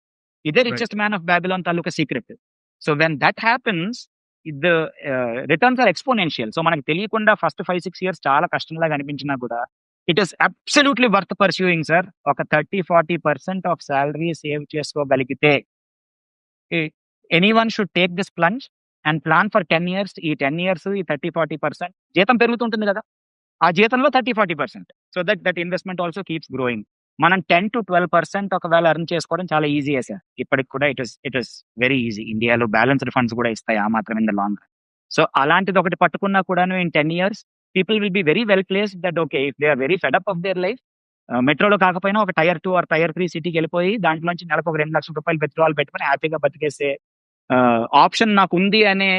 ఇదే right. Richest man of Babylon తాలూకా secret. So when that happens the returns are exponential. So మనకు తెలియకుండా ఫస్ట్ 5, 6 ఇయర్స్ చాలా కష్టంలాగా అనిపించినా కూడా it is absolutely worth pursuing sir. ఒక 30-40% ఆఫ్ సాలరీ సేవ్ చేసుకోగలిగితే anyone should take this plunge and plan for 10 years. ఈ 10 years ఈ 30-40% జీతం పెరుగుతుంటుంది కదా, ఆ జీతంలో 30-40%. So that investment also keeps growing. మనం 10-12% ఒకవేళ ఎర్న్ చేసుకోవడం చాలా ఈజీయే సార్. ఇప్పటికి కూడా ఇట్ ఇస్ వెరీ ఈజీ. ఇండియాలో బ్యాలెన్స్డ్ ఫండ్స్ కూడా ఇస్తాయి ఆ మాత్రం in the long run. So అలాంటిది ఒకటి పట్టుకున్నా కూడాను in 10 years people will be very well placed that okay if they are very fed up of their life, మెట్రోలో కాకపోయినా ఒక టైర్ 2 ఆర్ టైర్ 3 సిటీకి వెళ్ళిపోయి దాంట్లోంచి నెలకు ఒక 2 లక్షల రూపాయలు విత్డ్రాల్ పెట్టుకుని హ్యాపీగా బతికేసే ఆప్షన్ నాకు ఉంది అనే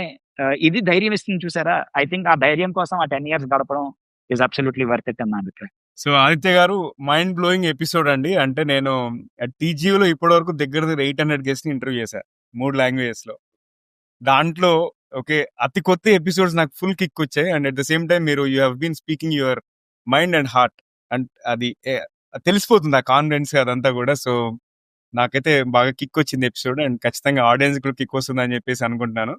ఇది ధైర్యం ఇస్తుంది చూసారా. ఐ థింక్ ఆ ధైర్యం కోసం ఆ 10 ఇయర్స్ గడపడం ఈజ్ అబ్సల్యూట్లీ వర్త్ ఇట్ అని నా అభిప్రాయం. సో ఆదిత్య గారు, మైండ్ బ్లోయింగ్ ఎపిసోడ్ అండి. అంటే నేను టీజీలో ఇప్పటి వరకు దగ్గర 800 గెస్ట్ ఇంటర్వ్యూ చేశాను 3 లాంగ్వేజెస్ లో. దాంట్లో ఓకే అతి కొత్త ఎపిసోడ్స్ నాకు ఫుల్ కిక్ వచ్చాయి. And at the same time మీరు you have been speaking your mind and heart, and అది తెలిసిపోతుంది ఆ కాన్ఫిడెన్స్ అదంతా కూడా. సో నాకైతే బాగా కిక్ వచ్చింది ఎపిసోడ్, అండ్ ఖచ్చితంగా ఆడియన్స్ కూడా కిక్ వస్తుంది అని చెప్పేసి అనుకుంటున్నాను.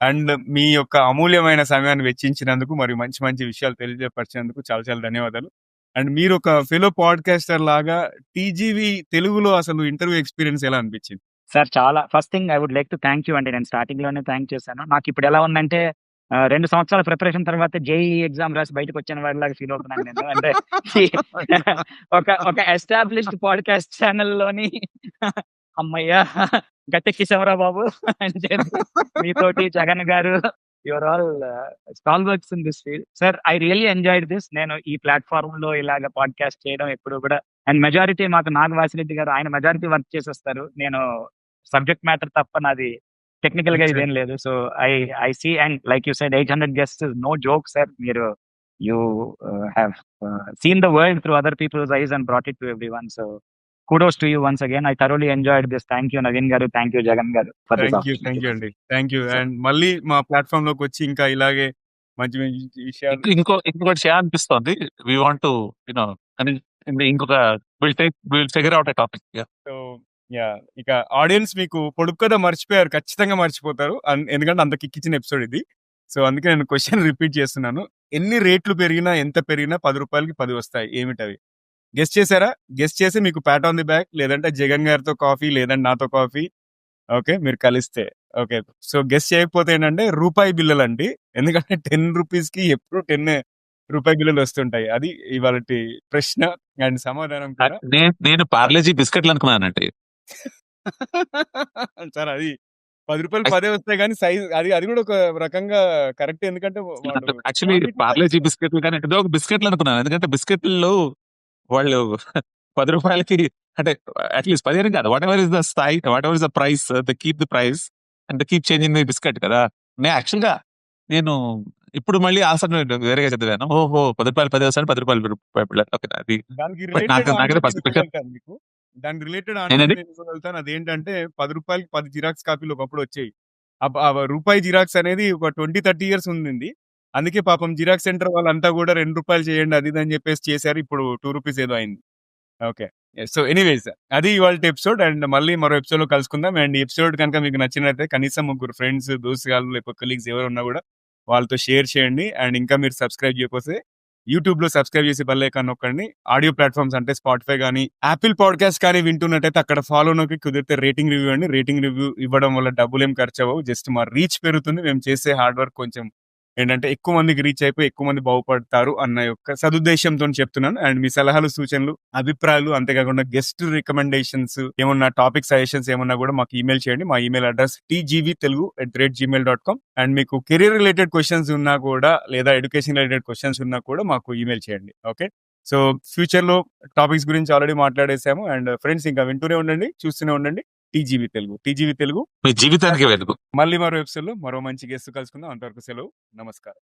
అండ్ మీ యొక్క అమూల్యమైన సమయాన్ని వెచ్చించినందుకు మరియు మంచి మంచి విషయాలు తెలియజేపరిచినందుకు చాలా చాలా ధన్యవాదాలు. అండ్ మీరు ఒక ఫెలో పాడ్కాస్టర్ లాగా టీజీవీ తెలుగులో అసలు ఇంటర్వ్యూ ఎక్స్పీరియన్స్ ఎలా అనిపించింది? సార్ చాలా first thing I would like to thank you అండి. నేను స్టార్టింగ్ లోనే థ్యాంక్ చేశాను. నాకు ఇప్పుడు ఎలా ఉందంటే 2 సంవత్సరాల ప్రిపరేషన్ తర్వాత జేఈ ఎగ్జామ్ రాసి బయటకు వచ్చిన వాడిలాగా ఫీల్ అవుతున్నాను నేను. అంటే ఒక ఎస్టాబ్లిష్డ్ పాడ్కాస్ట్ ఛానల్లోని అమ్మయ్యా గట్టెక్కిసావరా బాబు అని చెప్పి మీతోటి Jagan garu your all stalwarts in this field. Sir I really enjoyed this. నేను ఈ ప్లాట్ఫామ్ లో ఇలాగ పాడ్కాస్ట్ చేయడం ఎప్పుడు కూడా, అండ్ మెజారిటీ మాకు నాగవాసిరెడ్డి గారు ఆయన మెజారిటీ వర్క్ చేసేస్తారు. నేను సబ్జెక్ట్ మ్యాటర్ తప్ప నాది టెక్నికల్ గా ఇదేం లేదు. So I see and like you said 800 guests no joke sir. మీరు you have seen the world through other people's eyes and brought it to everyone. So kudos to you once again. I thoroughly enjoyed this. Thank you Naveen garu, thank you Jagan garu for this opportunity. Thank you అండి, thank you. And మళ్ళీ మా platform లోకి వచ్చి ఇంకా ఇలాగే మంచి మంచి విషయాలు ఇంకొకటి చేయాలి అనిపిస్తుంది. వి వాంట్ టు యునో అని ఇంకొక will figure out a topic. So yeah, ఇక ఆడియన్స్ మీకు పొడుపు కథ మర్చిపోయారు, ఖచ్చితంగా మర్చిపోతారు. ఎందుకంటే అంత కిక్కిచ్చిన ఎపిసోడ్ ఇది. సో అందుకే నేను క్వశ్చన్ రిపీట్ చేస్తున్నాను. ఎన్ని రేట్లు పెరిగినా ఎంత పెరిగినా 10 రూపాయలకి 10 వస్తాయి. ఏమిటవి గెస్ట్ చేశారా? గెస్ట్ చేసి మీకు ప్యాట్ ఆన్ ది బ్యాక్, లేదంటే జగన్ గారితో కాఫీ, లేదంటే నాతో కాఫీ. ఓకే, మీరు కలిస్తే ఓకే. సో గెస్ట్ చేయకపోతే ఏంటంటే రూపాయి బిల్లలు అండి. ఎందుకంటే 10 రూపీస్ కి ఎప్పుడు 10 రూపాయి బిల్లలు వస్తుంటాయి. అది ఇవాళ ప్రశ్న అండ్ సమాధానం కూడా. నేను పార్లేజీ బిస్కెట్లు అనుకున్నానండి సార్ అది 10 రూపాయలు 10 వస్తాయి కానీ సైజ్ అది కూడా ఒక రకంగా కరెక్ట్. ఎందుకంటే యాక్చువల్లీ పార్లేజీ బిస్కెట్లు కానీ ఏదో ఒక బిస్కెట్లు అనుకున్నాను. ఎందుకంటే బిస్కెట్లలో వాళ్ళు 10 రూపాయలకి అంటే అట్లీస్ట్ 15 కాదు, వాట్ ఎవర్ ఇస్ ద స్థాయి, what ever is the price, the keep the price and the keep changing the biscuit కదా. నేను యాక్చువల్గా ఇప్పుడు మళ్ళీ ఆసన వేరేగా చదివాను. ఓహో 10 రూపాయలు 10 వస్తాను, 10 రూపాయలు ఓకే. అది దానికి రిలేటెడ్ ఆన్సర్ అదేంటంటే 10 రూపాయలకి 10 జిరాక్స్ కాపీలు ఒకప్పుడు వచ్చాయి. రూపాయి జిరాక్స్ అనేది ఒక 20-30 ఇయర్స్ ఉంది. అందుకే పాపం జిరాక్స్ సెంటర్ వాళ్ళంతా కూడా 2 రూపాయలు చేయండి అది అని చెప్పేసి చేశారు. ఇప్పుడు 2 రూపీస్ ఏదో అయింది. ఓకే, సో ఎనీవేస్ అది ఇవాళ ఎపిసోడ్. అండ్ మళ్ళీ మరో ఎపిసోడ్ లో కలుసుకుందాం. అండ్ ఈ ఎపిసోడ్ కనుక మీకు నచ్చినట్లయితే కనీసం 3 ఫ్రెండ్స్, దోస్తుగాళ్ళు, లేకపోతే కొలీగ్స్ ఎవరు ఉన్నా కూడా వాళ్ళతో షేర్ చేయండి. అండ్ ఇంకా మీరు సబ్స్క్రైబ్ చేయకపోతే యూట్యూబ్ లో సబ్స్క్రైబ్ చేసి బెల్ ఐకాన్ నొక్కండి. ఆడియో ప్లాట్ఫామ్స్ అంటే స్పాటిఫై కానీ యాపిల్ పాడ్కాస్ట్ కానీ వింటున్నట్టయితే అక్కడ ఫాలో నొక్కి కుదిరితే రేటింగ్ రివ్యూ అండి. రేటింగ్ రివ్యూ ఇవ్వడం వల్ల డబ్బులు ఏం ఖర్చు అవ్వవు, జస్ట్ మా రీచ్ పెరుగుతుంది. మేము చేసే హార్డ్ వర్క్ కొంచెం ఏంటంటే ఎక్కువ మందికి రీచ్ అయిపోయి ఎక్కువ మంది బాగుపడతారు అన్న యొక్క సదుద్దేశంతో చెప్తున్నాను. అండ్ మీ సలహాలు, సూచనలు, అభిప్రాయాలు, అంతేకాకుండా గెస్ట్ రికమెండేషన్స్, ఏమన్నా టాపిక్ సజెషన్స్ ఏమన్నా కూడా మాకు ఈమెయిల్ చేయండి. మా ఈమెయిల్ అడ్రస్ tgvtelugu@gmail.com. అండ్ మీకు కెరీర్ రిలేటెడ్ క్వశ్చన్స్ ఉన్నా కూడా, లేదా ఎడ్యుకేషన్ రిలేటెడ్ క్వశ్చన్స్ ఉన్నా కూడా మాకు ఈమెయిల్ చేయండి. ఓకే, సో ఫ్యూచర్ లో టాపిక్స్ గురించి ఆల్రెడీ మాట్లాడేసాము. అండ్ ఫ్రెండ్స్ ఇంకా వింటూనే ఉండండి, చూస్తూనే ఉండండి టీజీవీ తెలుగు మీ జీవితానికి వెలుగు. మళ్ళీ మరో ఎపిసోడ్ లో మరో మంచి గెస్ట్ కలుసుకుందాం. అంతవరకు సెలవు, నమస్కారం.